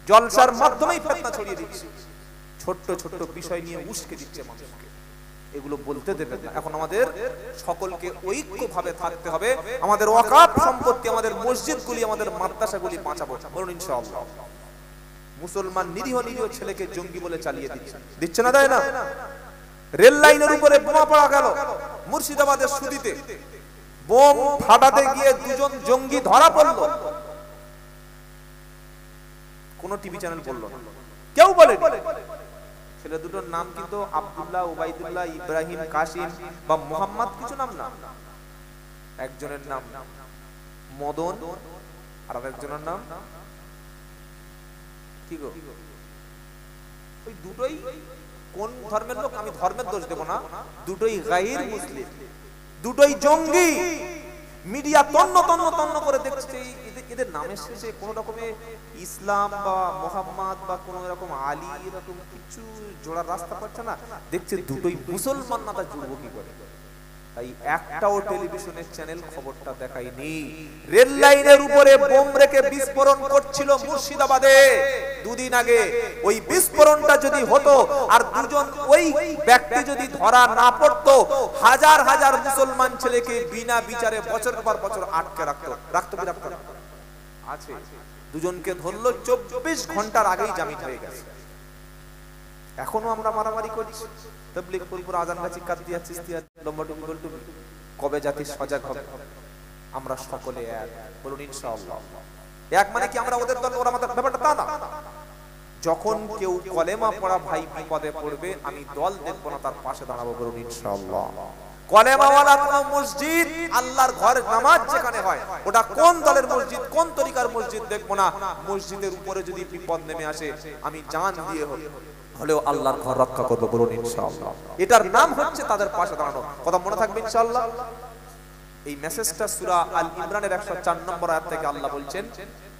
জলসার মাধ্যমেই ফিতনা ছড়িয়ে দিচ্ছে, ছোট্ট ছোট্ট বিষয় নিয়ে উস্কে দিচ্ছে মানুষকে, এগুলো বলতে দেবেন না। এখন আমাদের সকলকে ঐক্যভাবে থাকতে হবে। আমাদের ওয়াকফ সম্পত্তি, আমাদের মসজিদগুলি, আমাদের মাদ্রাসাগুলি বাঁচাবো, বলুন ইনশাআল্লাহ। মুসলমান নিরীহ নিরীহ ছেলেকে জঙ্গি বলে চালিয়ে দিচ্ছে, দিচ্ছে না, দেয় না? রেল লাইনের উপরে বোমা পড়া গেল মুর্শিদাবাদের সুদিতে, বোম ফাটাতে গিয়ে 2 জন জঙ্গি ধরা পড়ল, কোন টিভি চ্যানেল বললো না, কেউ বলেনি। ছেলে দুটোর নাম কিন্তু আব্দুল্লাহ, উবাইদুল্লাহ, ইব্রাহিম, কাসিম বা মোহাম্মদ, কিছু নাম না। একজনের নাম মদন আর আরেকজনের নাম কি গো? ওই দুটোই কোন ধর্মের লোক? আমি ধর্মের দোষ দেব না, দুটোই গায়র মুসলিম, দুটোই জঙ্গি। মিডিয়া তন্ন তন্ন তন্ন করে দেখছে এদের নামের শেষে কোন রকমে ইসলাম বা মোহাম্মদ বা কোন রকম আলী এরকম কিছু জোড়ার রাস্তা পাচ্ছে না, দেখছে দুটোই মুসলমান, না তা জুড়বো কি করে? তাই একটাও টেলিভিশনের চ্যানেল খবরটা দেখায়নি। রেল লাইনের উপরে বোম রেখে বিস্ফোরণ করছিল মুর্শিদাবাদে দুদিন আগে। ওই বিস্ফোরণটা যদি হতো আর দুজন ওই ব্যক্তি যদি ধরা না পড়তো, হাজার হাজার মুসলমান ছেলেকে বিনা বিচারে বছরের পর বছর আটকে রাখতো আছে। দুজনকে ধরলো, 24 ঘন্টার আগেই জামিন হয়ে গেছে। এখনো আমরা মারামারি করছি, তাবলীগ ফুলপুর আজান গাছি কাদিয়া চিশতিয়া লম্বা টুপি গোল টুপি। কবে জাতি সজাগ হবে? আমরা সকলে এক, বলুন ইনশাআল্লাহ। এক মানে কি আমরা ওদের দল ওরা আমাদের, ব্যাপারটা তা না। যখন কেউ কলেমা পড়া ভাই বিপদে পড়বে, আমি দল দেখব না, তার পাশে দাঁড়াবো, বলুন ইনশাআল্লাহ। কলেমাওয়ালা কোন মসজিদ, আল্লাহর ঘর নামাজ যেখানে হয়, ওটা কোন দলের মসজিদ, কোন তরিকার মসজিদ দেখবো না। মসজিদের উপরে যদি বিপদ নেমে আসে, আমি জান দিয়ে হলেও আল্লাহর ঘর রক্ষা করবো, বলুন ইনশাআল্লাহ। এটার নাম হচ্ছে তাদের পাশে দাঁড়ানো। কথা মনে থাকবে ইনশাআল্লাহ। এই মেসেজটা সূরা আল ইমরানের 104 নম্বর আয়াত থেকে আল্লাহ বলছেন,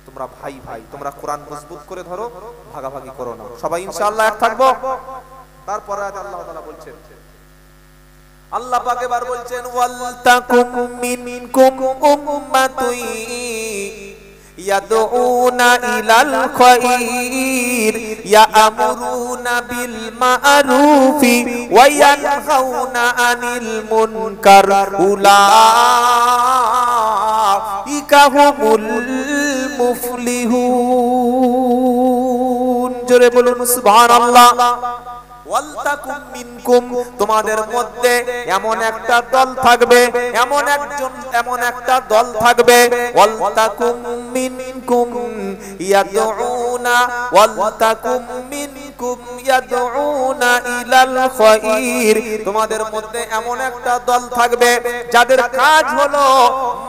তোমরা ভাই ভাই, তোমরা কোরআন মজবুত করে ধরো, ভাগাভাগি করো না, সবাই ইনশাআল্লাহ এক থাকবো। তারপরে আল্লাহ তাআলা বলছেন, আল্লাহ পাক এবার বলছেন, ওয়াল তাকুম মিনকুম উম্মাতুন ইয়াদউনা ইলাল খায়র ইয়ামুরুনা বিল মা'রুফি ওয়া ইয়ানহাউনা আনিল মুনকার উলাইকা হুমুল মুফলিহুন। জোরে বলুন সুবহানাল্লাহ। ওয়ালতাকুম মিনকুম, তোমাদের মধ্যে এমন একটা দল থাকবে, এমন একটা দল থাকবে। ওয়ালতাকুম মিনকুম ইয়াদউনা, ওয়ালতাকুম মিনকুম ইয়াদউনা ইলাল খায়র, তোমাদের মধ্যে এমন একটা দল থাকবে যাদের কাজ হলো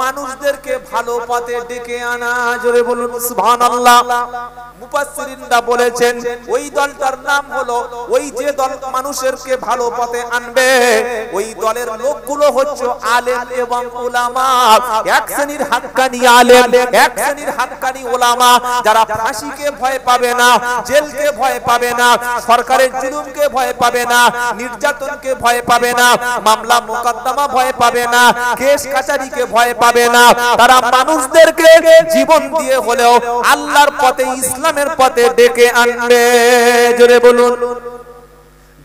মানুষদেরকে ভালো পথে ডেকে আনা। জোরে বলুন সুবহানাল্লাহ। মুফাসসিরিনরা বলেছেন, ওই দলটার নাম হলো, ওই যে দল মানুষেরকে ভালো পথে আনবে, ওই দলের লোকগুলো হচ্ছে আলেম এবং উলামা। এক শ্রেণীর হাক্কানি আলেম, এক শ্রেণীর হাক্কানি উলামা, যারা ফাঁসিকে ভয় পাবে না, জেলকে ভয় পাবে না, সরকারের জুলুমকে ভয় পাবে না, নির্যাতনকে ভয় পাবে না, মামলা মোকদ্দমা ভয় পাবে না, কেস কাচারিকে ভয় পাবে না। তারা মানুষদেরকে জীবন দিয়ে হলেও আল্লাহর পথে, ইসলামের পথে ডেকে আনবে। জোরে বলুন।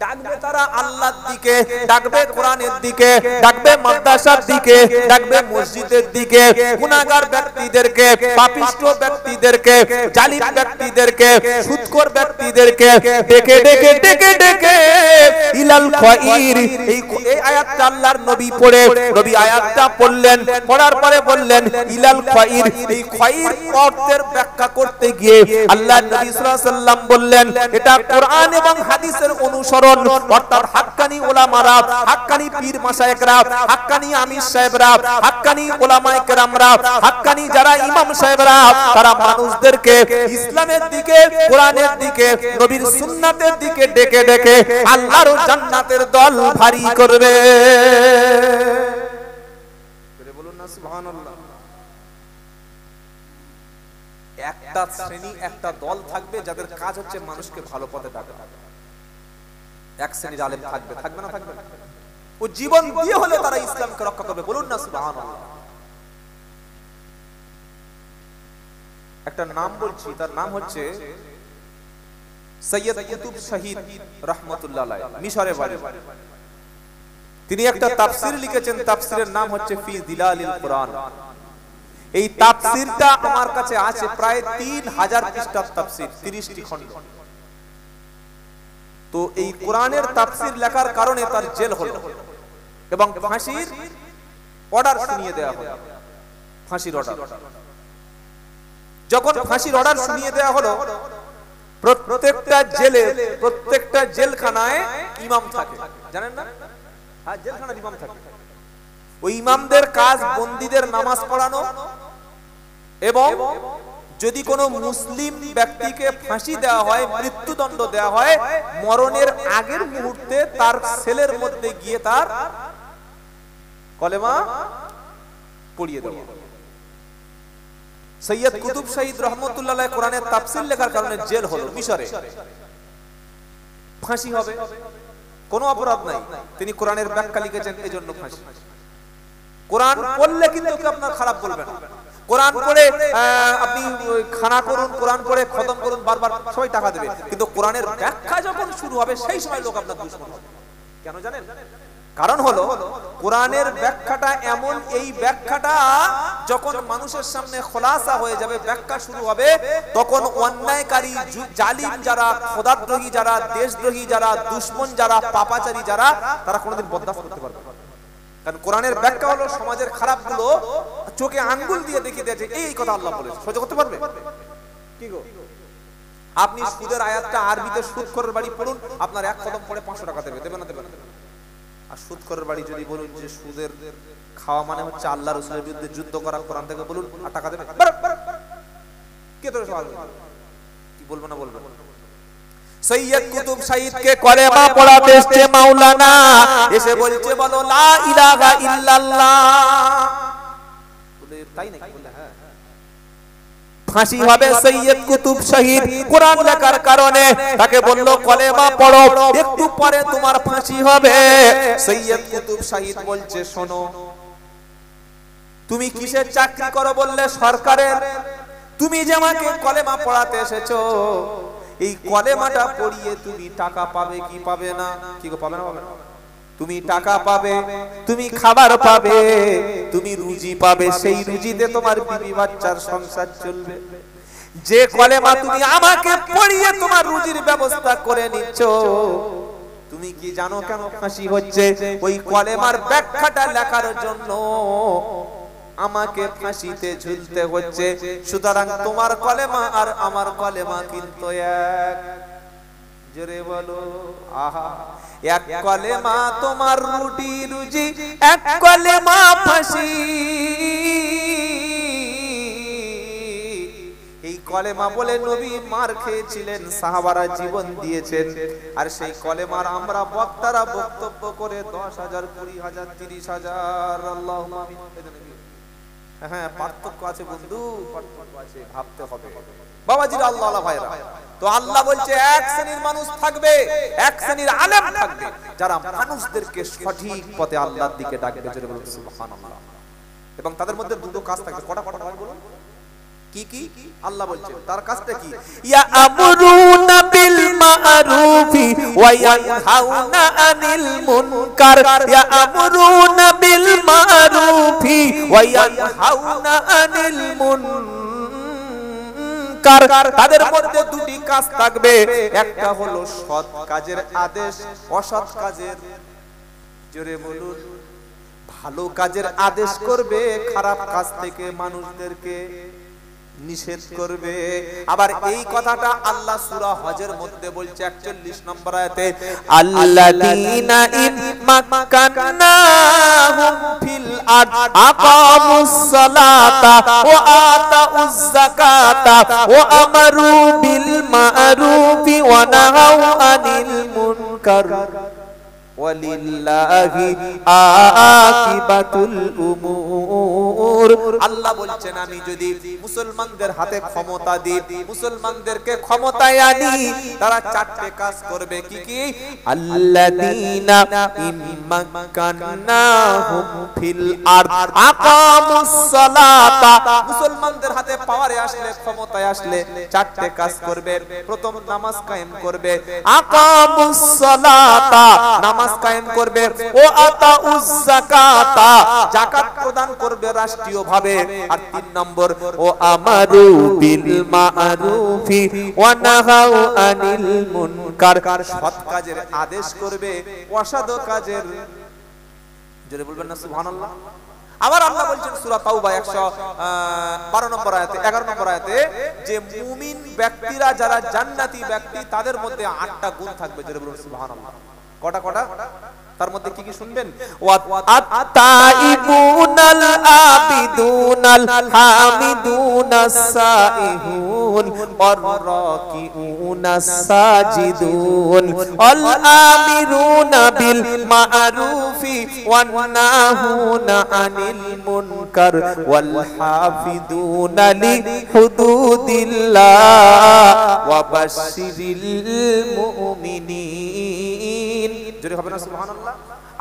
ডাকবে তারা আল্লাহর দিকে, ডাকবে কোরআনের দিকে, ডাকবে মাদ্রাসার দিকে, ডাকবে মসজিদের দিকে। গুনাহগার ব্যক্তিদেরকে, পাপিষ্ঠ ব্যক্তিদেরকে, জালিম ব্যক্তিদেরকে, সুদখোর ব্যক্তিদেরকে ডেকে ডেকে ডেকে ডেকে ইলাল খায়র। এই আয়াতটা আল্লাহর নবী পড়ে, নবী আয়াতটা পড়লেন, পড়ার পরে বললেন ইলাল খায়র। এই খায়র অর্থের ব্যাখ্যা করতে গিয়ে আল্লাহর নবী সাল্লাল্লাহু আলাইহি ওয়াসাল্লাম বললেন, এটা কোরআন এবং হাদিসের অনুসরণ, অর্থাৎ হাক্কানি উলামারা, হাক্কানি পীর মাশায়েখরা, হাক্কানি আমির সাহেবরা, হাক্কানি উলামায়ে কেরামরা, হাক্কানি যারা ইমাম সাহেবরা, তারা মানুষদেরকে ইসলামের দিকে, কোরআনের দিকে, নবীর সুন্নাতের দিকে ডেকে ডেকে আল্লাহর জান্নাতের দল ভারী করবে। বলুন না সুবহানাল্লাহ। একটা শ্রেণী, একটা দল থাকবে যাদের কাজ হচ্ছে মানুষকে ভালো পথে ডাকা। এক শ্রেণীর আলেম থাকবে, থাকবে না থাকবে না, ও জীবন দিয়ে হলে তারা ইসলামকে রক্ষা করবে। বলুন না সুবহানাল্লাহ। একটা নাম বলছি, তার নাম হচ্ছে সৈয়দ কুতুব শহীদ রাহমাতুল্লাহ আলাইহি, মিশরে বাড়ি। তিনি একটা তাফসীর লিখেছেন, তাফসীরের নাম হচ্ছে ফি দিলালিল কোরআন। এই তাফসীরটা আমার কাছে আছে প্রায় 3000 পৃষ্ঠার তাফসীর, 30টি খণ্ড। তো এই কোরআনের তাফসীর লেখার কারণে তার জেল হলো এবং ফাঁসির অর্ডার শুনিয়ে দেওয়া হলো। ফাঁসির অর্ডার, যখন ফাঁসির অর্ডার শুনিয়ে দেওয়া হলো, প্রত্যেকটা জেলে, প্রত্যেকটা জেলখানায় ইমাম থাকে, জানেন না? হ্যাঁ, জেলখানার ইমাম থাকে। ওই ইমামদের কাজ বন্দীদের নামাজ পড়ানো, এবং যদি কোনো মুসলিম ব্যক্তিকে ফাঁসি দেওয়া হয়, মৃত্যুদণ্ড দেওয়া হয়, মরণের আগের মুহূর্তে তার সেলের মধ্যে গিয়ে তার কলেমা পড়িয়ে দেওয়া। সৈয়দ কুতুব শহীদ রহমতুল্লাহ আলাইহি কোরআনের তাফসীর লেখার কারণে জেল হলো মিশরে, ফাঁসি হবে। কোনো অপরাধ নাই, তিনি কোরআনের ব্যাখ্যা লিখেছেন, এজন্য ফাঁসি। কোরআন পড়লে কিন্তু কেউ আপনার খারাপ বলবে না। কোরআন পড়ে আপনি খানা করুন, কোরআন পড়ে খতম করুন, বারবার সবাই টাকা দেবে, কিন্তু কোরআনের ব্যাখ্যা যখন শুরু হবে সেই সময় লোক আপনার দুশমন হবে। কেন জানেন? কারণ হলো কোরআনের ব্যাখ্যাটা এমন, এই ব্যাখ্যাটা যখন মানুষের সামনে খোলাসা হয়ে যাবে, ব্যাখ্যা শুরু হবে, তখন অন্যায়কারী, জালিম যারা, খোদাদ্রোহী যারা, দেশদ্রোহী যারা, দুশমন যারা, পাপাচারী যারা, তারা কোনোদিন বরদাস্ত করতে পারবে না। কারণ কোরআনের ব্যাখ্যা হলো সমাজের খারাপগুলো চোখে আঙ্গুল দিয়ে দেখিয়ে দিয়েছে, এই কথা আল্লাহ বলেছে, সহ্য করতে পারবে? কি গো, আপনি সুদের আয়াতটা আরবিতে সুদখোরের বাড়ি পড়ুন, আপনার এক কদম পড়ে 500 টাকা দেবে, দেবে না? দেবে না। আর সুদখোরের বাড়ি যদি বলুন যে সুদের খাওয়া মানে হচ্ছে আল্লাহ রাসূলের বিরুদ্ধে যুদ্ধ করা, কোরআন থেকে বলুন, আর টাকা দেবে? কে তোর সওয়াল কি বলবো না বলবো? সৈয়দ কুতুব শহীদকে কলেমা পড়াতে এসেছে মাওলানা, এসে বলছে বলো লা ইলাহা ইল্লাল্লাহ, বলে তাই নাকি? বলে হ্যাঁ। ফাঁসি হবে সৈয়দ কুতুব শহীদ কোরআন লেখার কারণে, তাকে বললো কলেমা পড়ো, একটু পরে তোমার ফাঁসি হবে। সৈয়দ কুতুব শহীদ বলছে শোনো, তুমি কিসের চাকরি করো? বললে সরকারের। তুমি যে আমাকে কলেমা পড়াতে এসেছো, এই কলেমাটা পড়িয়ে তুমি টাকা পাবে কি পাবে না? কি গো, পাবে না? পাবে না? তুমি টাকা পাবে, তুমি খাবার পাবে, তুমি রুজি পাবে, সেই রুজিতে তোমার বিবি বাচ্চার সংসার চলবে। যে কলেমা তুমি আমাকে পড়িয়ে তোমার রুজির ব্যবস্থা করে নিচ্ছ, তুমি কি জানো কেন ফাঁসি হচ্ছে? ওই কলেমার ব্যাখ্যাটা লেখার জন্য আমাকে ফাঁসিতে ঝুলতে হচ্ছে। সুতরাং তোমার কলেমা আর আমার কলেমা কিন্তু এক। জোরে বলো আহা। এক কলেমা তোমার রুটি রুজি, এক কলেমা ফাঁসি। এই কলেমা বলে নবী মার খেয়েছিলেন, সাহাবারা জীবন দিয়েছেন, আর সেই কলেমার আমরা বক্তারা বক্তব্য করে 10,000, 20,000, 30,000। আল্লাহুম্মা আমিন। হ্যাঁ, পার্থক্য আছে বন্ধু, পার্থক্য আছে, ভাবতে হবে বাবাজিরা, আল্লাহ আল্লাহ ভাইরা। তো আল্লাহ বলছে এক শ্রেণীর মানুষ থাকবে, এক শ্রেণীর আলেম থাকবে, যারা মানুষদেরকে সঠিক পথে আল্লাহর দিকে ডাকবে, জোরে বলুন সুবহানাল্লাহ। এবং তাদের মধ্যে দুটো কাজ থাকবে। কটা কটা ভাই বলুন? কি কি আল্লাহ বলছেন তার কাজটা কি? ইয়া আমরুনা বিল মারুফি ওয়া ইয়ানহাউনা আনিল মুনকার, ইয়া আমরুনা বিল মারুফি ওয়া ইয়ানহাউনা আনিল মুনকার। তাদের মধ্যে দুটি কাজ থাকবে, একটা হলো সৎ কাজের আদেশ, অসৎ কাজের, জোরে বলুন, ভালো কাজের আদেশ করবে, খারাপ কাজ থেকে মানুষদেরকে নিষেধ করবে। আবার এই কথাটা আল্লাহ সূরা হজের মধ্যে বলছে 41 নম্বর আয়াতে, আল্লাযীনা ইন মাক্কান্নাহুম ফিল আরদ আকামুস সালাতা ওয়া আতাউজ যাকাতা ওয়া আমারু বিল মারুফি ওয়া নাহাউ আনিল মুনকার ওয়ালিল্লাহি আকিবাতুল উমুর। আল্লাহ বলছেন আমি যদি মুসলমানদের হাতে ক্ষমতা দিই, মুসলমানদেরকে ক্ষমতায় আনি, তারা চারটে কাজ করবে। কি কি? আল্লাযীনা ইম্মাক্কান্নাহুম ফিল আরদ আকামুস সালাতা, মুসলমানদের হাতে পাওয়ারে আসলে, ক্ষমতায় আসলে চারটে কাজ করবে। প্রথম নামাজ কায়েম করবে, আকামুস সালাতা, নামাজ কায়েম করবে, ও আতাউজ যাকাতা, যাকাত প্রদান করবে রাষ্ট্রীয়ভাবে। আর 3 নম্বর, ও আমারু বিল মারুফি ওয়া নাহাউ আনিল মুনকার, সৎ কাজের আদেশ করবে, অসৎ কাজের, জোরে বলবেন না সুবহানাল্লাহ। আবার আল্লাহ বলছেন সূরা তাওবা 112 নম্বর আয়াতে, 11 নম্বর আয়াতে, যে মুমিন ব্যক্তিরা যারা জান্নাতি ব্যক্তি, তাদের মধ্যে 8টা গুণ থাকবে, জোরে বলুন সুবহানাল্লাহ। কটা কটা? তার মধ্যে কি কি শুনবেন? আত-তাইবুনাল আবিদুনাল হামিদুনাস সাইহুন ওয়ার-রাকিউনাস সাজিদুন ওয়াল আমিরুনা বিল মারুফি ওয়ান নাহুনা আনিল মুনকার ওয়াল হাফিদুনা লিহুদুদিল্লাহ ওয়া বাশশিরিল মুমিনিন। জোরে হবে না সুবহানাল্লাহ।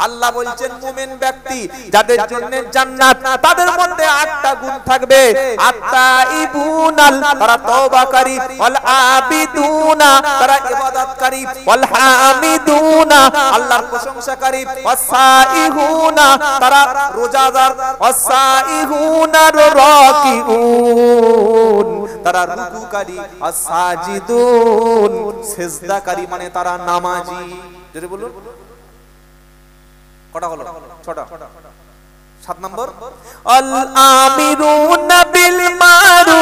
আল্লাহ বলছেন মুমিন ব্যক্তি যাদের জন্য জান্নাত, তাদের মধ্যে 8টা গুণ থাকবে। আত-তাইবুনাল, তারা তওবাকারী, ওয়াল আবিদুনা, তারা ইবাদতকারী, ওয়াল হামিদুনা, আল্লাহর প্রশংসাকারী, ওয়াস-সাইহুনা, তারা রোজাদার, ওয়াস-সাইহুনা রাকিউন, তারা রুকুকারী, ওয়াস-সাজিদুন, সিজদাকারী মানে তারা নামাজি। যদি বলুন কটা হলো? 6টা। 7 নম্বর আল আমিরুনা বিল মারুফ,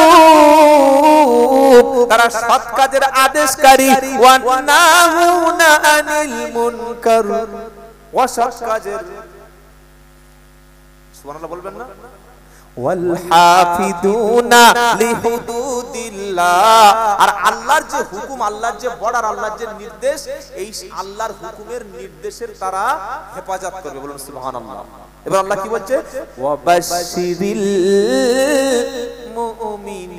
তারা সৎ কাজের আদেশকারী, ওয়ান নাহুনা আনিল মুনকার, অসৎ কাজের, সুবহানাল্লাহ বলবেন না, ওয়াল হাফিদুনা লিহুদুদিল্লাহ, আর আল্লাহর যে হুকুম, আল্লাহর যে বর্ডার, আল্লাহর যে নির্দেশ, এই আল্লাহর হুকুমের নির্দেশের তারা হেফাজত করবে। বলুন সুবহানাল্লাহ। এবার আল্লাহ কি বলছে? ওয়াবাশশিরিল মুমিনিন,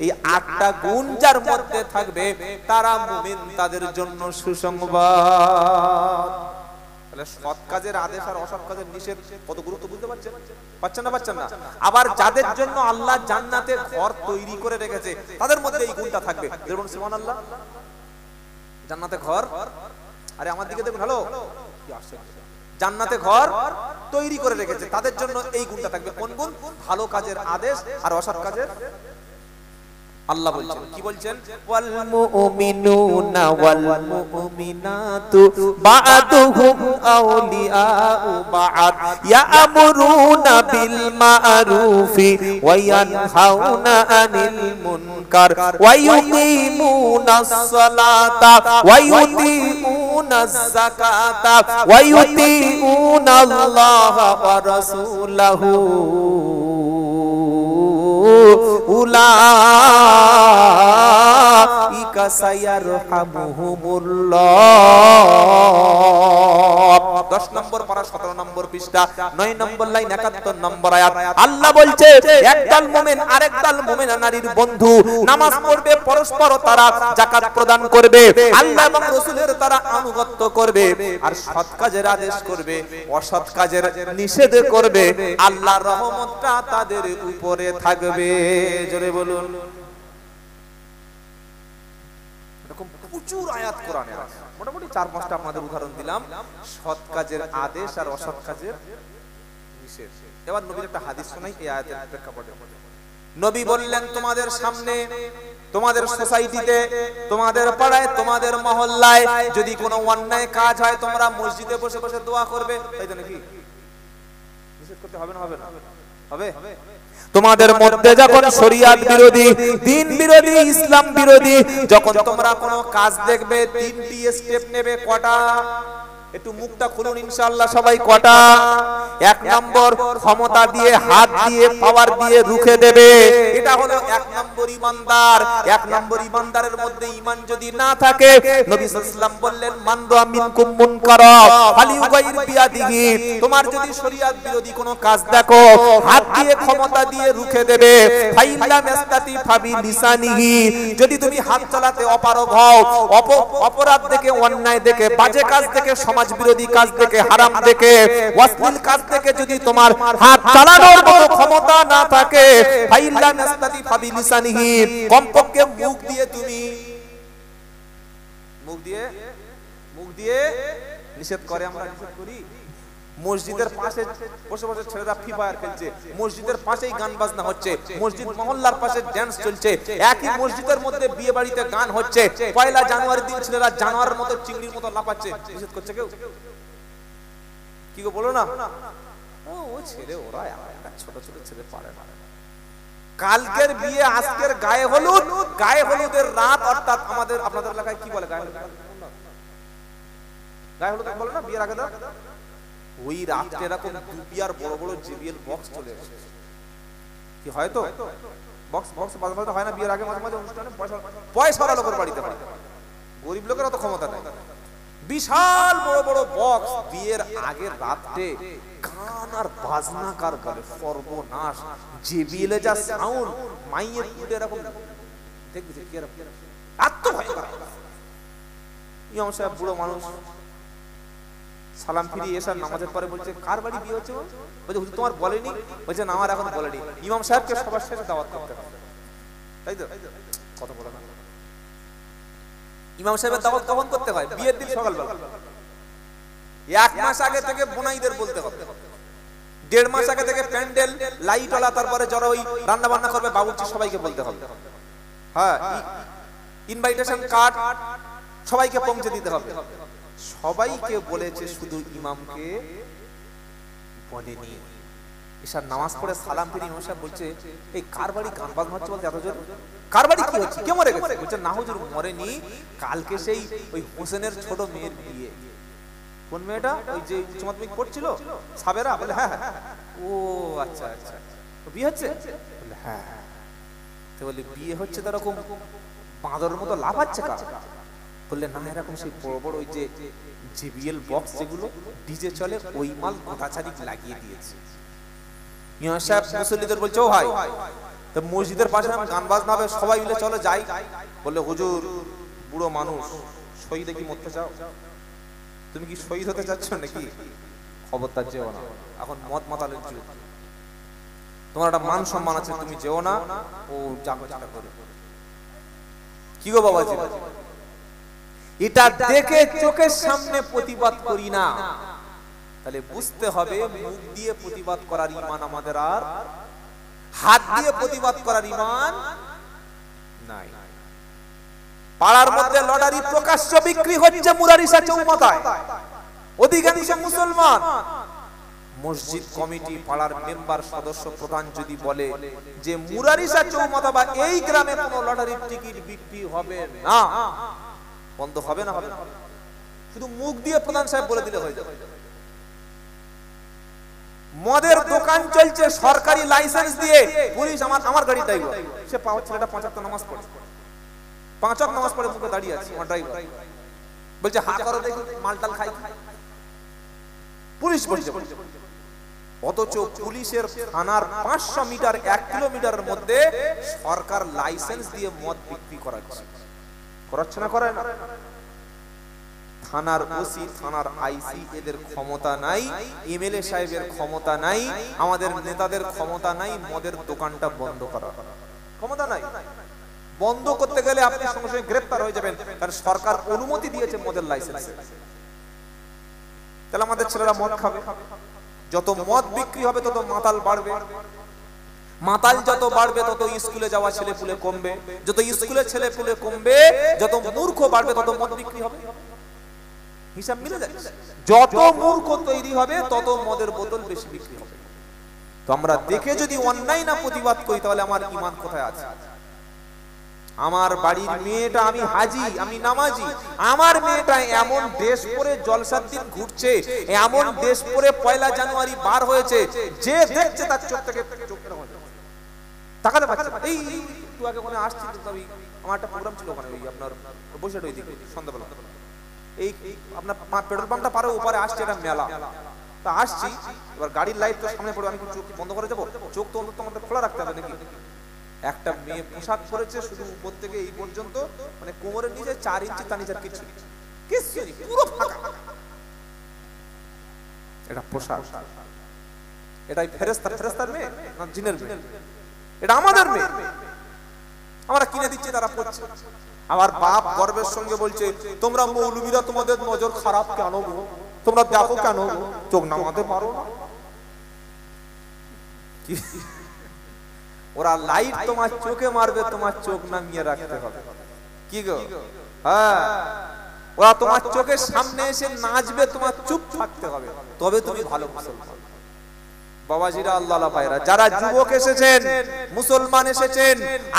এই 8টা গুণ যার মধ্যে থাকবে তারা মুমিন, তাদের জন্য সুসংবাদ। সৎ কাজের আদেশ আর অসৎ কাজের নিষেধ কত গুরুত্ব বুঝতে পারছেন? পাচ্ছেন না? আবার যাদের জন্য আল্লাহ জান্নাতে ঘর তৈরি করে রেখেছে তাদের মধ্যে এই গুণটা থাকবে। যেমন সুবহানাল্লাহ, জান্নাতে ঘর, আরে আমার দিকে দেখুন, হ্যালো, কি আসছে, জান্নাতে ঘর তৈরি করে রেখেছে তাদের জন্য এই গুণটা থাকবে। কোন গুণ? ভালো কাজের আদেশ আর অসৎ কাজের। আল্লাহ বলছেন, কি বলছেন? ওয়াল মুমিনুনা ওয়াল মুমিনাতু বা'দুহুম আউলিয়াউ বা'দ ইয়া'মুরুনা বিল মা'রুফি ওয়া ইয়ানহাউনা আনিল মুনকার ওয়া ইউকিমুনাস সালাতা ওয়া ইউতিউনাজ যাকাতা ওয়া ইউতিউনাল্লাহা ওয়া রাসূলাহু উলাইকা সায়ারহামুহুমুল্লাহ। 10 নম্বর পারা 17 নম্বর পৃষ্ঠা 9 নম্বর লাইন 71 নম্বর আয়াত। আল্লাহ বলছে একদল মুমিন আরেকদল মুমিনা নারীর বন্ধু, নামাজ পড়বে, পরস্পর তারা যাকাত প্রদান করবে, আল্লাহ এবং রাসূলের তারা আনুগত্য করবে, আর সৎ কাজের আদেশ করবে, অসৎ কাজের নিষেধ করবে, আল্লাহর রহমতটা তাদের উপরে থাকবে। জোরে বলুন। এরকম প্রচুর আয়াত কোরআনে আছে, মোটামুটি 4-5টা আপনাদের উদাহরণ দিলাম, সৎ কাজের আদেশ আর অসৎ কাজের নিষেধ। এবার নবীর একটা হাদিস শোনাই এই আয়াতের প্রেক্ষাপটে। নবী বললেন, তোমাদের সামনে, তোমাদের সোসাইটিতে, তোমাদের পাড়ায়, তোমাদের মহল্লায় যদি কোনো অন্যায় কাজ হয়, তোমরা মসজিদে বসে বসে দোয়া করবে, তাই তো নাকি? নিষেধ করতে হবে না? হবে না? হবে। তোমাদের মধ্যে যখন শরিয়াত বিরোধী, দ্বীন বিরোধী, ইসলাম বিরোধী যখন তোমরা কোনো কাজ দেখবে, 3টি স্টেপ নেবে। কটা? একটু মুখটা খুলুন ইনশাআল্লাহ সবাই। কটা? 1 নম্বর, ক্ষমতা দিয়ে, হাত দিয়ে, পাওয়ার দিয়ে রুখে দেবে। এটা হলো 1 নম্বর ইমানদার। 1 নম্বর ইমানদারের মধ্যে ঈমান যদি না থাকে, নবী সাল্লাল্লাহু আলাইহি ওয়াসাল্লাম বললেন, মান রাআ মিনকুম মুনকারা ফালিয়ুগাইর বিয়াদিহি, তোমার যদি শরিয়াত বিরোধী কোনো কাজ দেখো, হাত দিয়ে, ক্ষমতা দিয়ে রুখে দেবে। ফাইল্লাম ইস্তাতি ফাবি লিসানিহি, যদি তুমি হাত চালাতে অপারগ হও, অপরাধ দেখে, অন্যায় দেখে, বাজে কাজ দেখে, সমাজ বিরোধী কাজ দেখে, হারাম দেখে, অশ্লীল কাজ দেখে যদি তোমার হাত চালানোর মতো ক্ষমতা না থাকে, ফাইল্লাম ইস্তাতি ফাবি লিসানিহি, কমপক্ষে মুখ দিয়ে তুমি, মুখ দিয়ে নিষেধ করে। আমরা নিষেধ করি। মসজিদের পাশে বসে বসে ছেলেরা ফ্রি ফায়ার খেলছে, মসজিদের পাশেই গান বাজনা হচ্ছে, মসজিদ মহল্লার পাশে ড্যান্স চলছে, একই মসজিদের মধ্যে বিয়ে বাড়িতে গান হচ্ছে, 1 জানুয়ারির দিন ছেলেরা জানোয়ারের মতো, চিংড়ির মতো লাফাচ্ছে। নিষেধ করছে কেউ? কি গো বলো না? ও ছেলে, ওরা ছোট ছোট ছেলে পারে না। কালকের বিয়ে, আজকের গায়ে হলুদ, গায়ে হলুদের রাত, অর্থাৎ আমাদের, আপনাদের এলাকায় কি বলে গায়ে হলুদ? গায়ে হলুদ বলে না বিয়ের আগে দাও। ওই রাত্রে এরকম দুপিয়ার বড় বড় জেবিএল বক্স চলে আসে। কি হয় তো বক্স বাজাতে হয় না বিয়ের আগে? মাঝে মাঝে অনুষ্ঠানে পয়সা লোকের বাড়িতে পারে, গরিব লোকের অত ক্ষমতা নেই। বিশাল বড় বড় বক্স বিয়ের আগের রাতে, গান আর বাজনা কার বলে সর্বনাশ। জেবিএল যা সাউন্ড, মাইয়ের পুটে এরকম দেখবি কি এত ভয়। ইমাম সাহেব বুড়ো মানুষ, সালাম ফিরিয়ে এসে নামাজের পরে বলছে কার বাড়ি বিয়ে হচ্ছে? বলছে হুজুর তোমার বলেনি? বলছে না আমার এখন বলেনি। ইমাম সাহেবকে সবার শেষে দাওয়াত করতে হবে, তাই তো? কত বড় না? ইমাম সাহেবের দাওয়াত কখন করতে হয়? বিয়ের দিন সকালবেলা। 1 মাস আগে থেকে বোনাইদের বলতে হবে, 1.5 মাস আগে থেকে প্যান্ডেল লাইট ওলা, তারপরে যারা ওই রান্না বান্না করবে বাবুর্চি সবাইকে বলতে হবে। হ্যাঁ, ইনভাইটেশন কার্ড সবাইকে পৌঁছে দিতে হবে। সবাইকে বলেছে, শুধু ইমামকে বলেনি। এসব নামাজ পড়ে সালাম ফিরে ইমাম সাহেব বলছে এই কার বাড়ি গান বাজনা হচ্ছে বলতে এত জোর? কার বাড়ি কি হচ্ছে? কে মরে গেছে? বলছে না হুজুর মরেনি, কালকে সেই ওই হোসেনের ছোট মেয়ের বিয়ে। কোন মেয়েটা? ওই যে উচ্চ মাধ্যমিক পড়ছিল সাবেরা? বলে হ্যাঁ হ্যাঁ। ও আচ্ছা আচ্ছা, বিয়ে হচ্ছে? বলে হ্যাঁ। তো বলে বিয়ে হচ্ছে তো এরকম বাঁদরের মতো লাফাচ্ছে কার? বললে না এরকম সেই বড় বড় ওই যে জিবিএল বক্স যেগুলো ডিজে চলে ওই মাল গোটাচারিক লাগিয়ে দিয়েছে। ইমাম সাহেব মুসল্লিদের বলছে ও ভাই তো মসজিদের পাশে গান বাজনা হবে, সবাই মিলে চলো যাই। বললে হুজুর বুড়ো মানুষ, শহীদে কি মরতে চাও? তুমি কি শহীদ হতে চাচ্ছ নাকি? খবরদার যেও না, এখন মদ মাতালের যুগ, তোমার একটা মান সম্মান আছে, তুমি যেও না। ও জাগো জাগা করে কি গো বাবাজি, এটা দেখে চোখের সামনে প্রতিবাদ করি না, তাহলে বুঝতে হবে মুখ দিয়ে প্রতিবাদ করার ঈমান আমাদের আর হাত দিয়ে প্রতিবাদ করার ঈমান নাই। পাড়ার মধ্যে লটারি প্রকাশ্য বিক্রি হচ্ছে মুরারিসা চৌমাথায়, অধিকাংশ মুসলমান। মসজিদ কমিটি, পাড়ার মেম্বার, সদস্য, প্রধান যদি বলে যে মুরারিসা চৌমাথা বা এই গ্রামে কোনো লটারির টিকিট বিক্রি হবে না, বন্ধ হবে না? হবে না? শুধু মুখ দিয়ে প্রধান সাহেব বলে দিলে হয়ে যাবে। মদের দোকান চলছে সরকারি লাইসেন্স দিয়ে, পুলিশ আমার গাড়ি ড্রাইভার, সে পাওয়ার ছেলেটা 5 ওয়াক্ত নামাজ পড়ে, 5 ওয়াক্ত নামাজ পড়ে মুখে দাঁড়িয়ে আছে আমার ড্রাইভার, বলছে হা করো দেখি মালটাল খাই, পুলিশ বলছে। অথচ পুলিশের থানার 500 মিটার 1 কিলোমিটারের মধ্যে সরকার লাইসেন্স দিয়ে মদ বিক্রি করাচ্ছে, করাচ্ছে না? করায় না? থানার ওসি, থানার আইসি এদের ক্ষমতা নাই, এমএলএ সাহেবের ক্ষমতা নাই, আমাদের নেতাদের ক্ষমতা নাই মদের দোকানটা বন্ধ করা, ক্ষমতা নাই। বন্ধ করতে গেলে আপনি সঙ্গে সঙ্গে গ্রেফতার হয়ে যাবেন, কারণ সরকার অনুমতি দিয়েছে মদের লাইসেন্স। তাহলে আমাদের ছেলেরা মদ খাবে, যত মদ বিক্রি হবে তত মাতাল বাড়বে, মাতাল যত বাড়বে তত স্কুলে যাওয়া ছেলে পুলে কমবে, যত স্কুলে ছেলে পুলে কমবে যত মূর্খ বাড়বে তত মদ বিক্রি হবে। হিসাব মিলে যায়, যত মূর্খ তৈরি হবে তত মদের বোতল বেশি বিক্রি হবে। তো আমরা দেখে যদি অন্যায় না প্রতিবাদ করি তাহলে আমার ঈমান কোথায় আছে? আমার বাড়ির মেয়েটা, আমি হাজি, আমি নামাজি, আমার মেয়েটা এমন ড্রেস পরে জলসার দিন ঘুরছে, এমন ড্রেস পরে 1 জানুয়ারি বার হয়েছে, যে দেখছে তার চোখ থেকে চোখ তাকাতে পারছে না। এই একটু আগে ওখানে আসছি, আমার একটা প্রোগ্রাম ছিল ওখানে, ওই আপনার বসে ওই দিকে সন্ধ্যাবেলা, এই আপনার পেট্রোল পাম্পটা পারে উপরে আসছে একটা মেলা, তা আসছি, এবার গাড়ির লাইট তো সামনে পড়ে, আমি চোখ বন্ধ করে যাবো? চোখ তো অন্তত আমাদের খোলা রাখতে হবে নাকি? একটা মেয়ে পোশাক পরেছে শুধু উপর থেকে এই পর্যন্ত, মানে কোমরের নিচে 4 ইঞ্চি, তার নিচে কিছু নেই, পুরো ফাঁকা। এটা পোশাক, এটাই ফেরেশতার মেয়ে না জিনের মেয়ে? এটা আমাদের মেয়ে, আমরা কিনে দিচ্ছি, তারা পড়ছে। আমার বাপ গর্বের সঙ্গে বলছে তোমরা মৌলবীরা তোমাদের নজর খারাপ কেন গো, তোমরা দেখো কেন গো, চোখ নামাতে পারো না? ওরা লাইট তোমার চোখে মারবে, তোমার চোখ নামিয়ে রাখতে হবে, কি গো? হ্যাঁ, ওরা তোমার চোখের সামনে এসে নাচবে, তোমার চুপ থাকতে হবে, তবে তুমি ভালো মুসলমান। বাবাজিরা, আল্লাহ পায়রা, যারা যুবক এসেছেন, মুসলমান এসেছেন,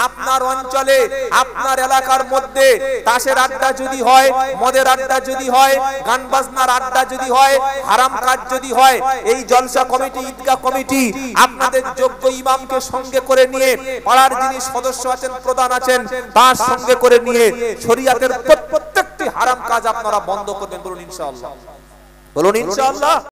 আপনার অঞ্চলে, আপনার এলাকার মধ্যে তাসের আড্ডা যদি হয়, মদের আড্ডা যদি হয়, গান বাজনার আড্ডা যদি হয়, হারাম কাজ যদি হয়, এই জলসা কমিটি, ঈদগাহ কমিটি আপনাদের যোগ্য ইমামকে সঙ্গে করে নিয়ে, পাড়ার যিনি সদস্য আছেন, প্রধান আছেন, তার সঙ্গে করে নিয়ে শরীয়তের প্রত্যেকটি হারাম কাজ আপনারা বন্ধ করবেন। বলুন ইনশাআল্লাহ, বলুন ইনশাআল্লাহ।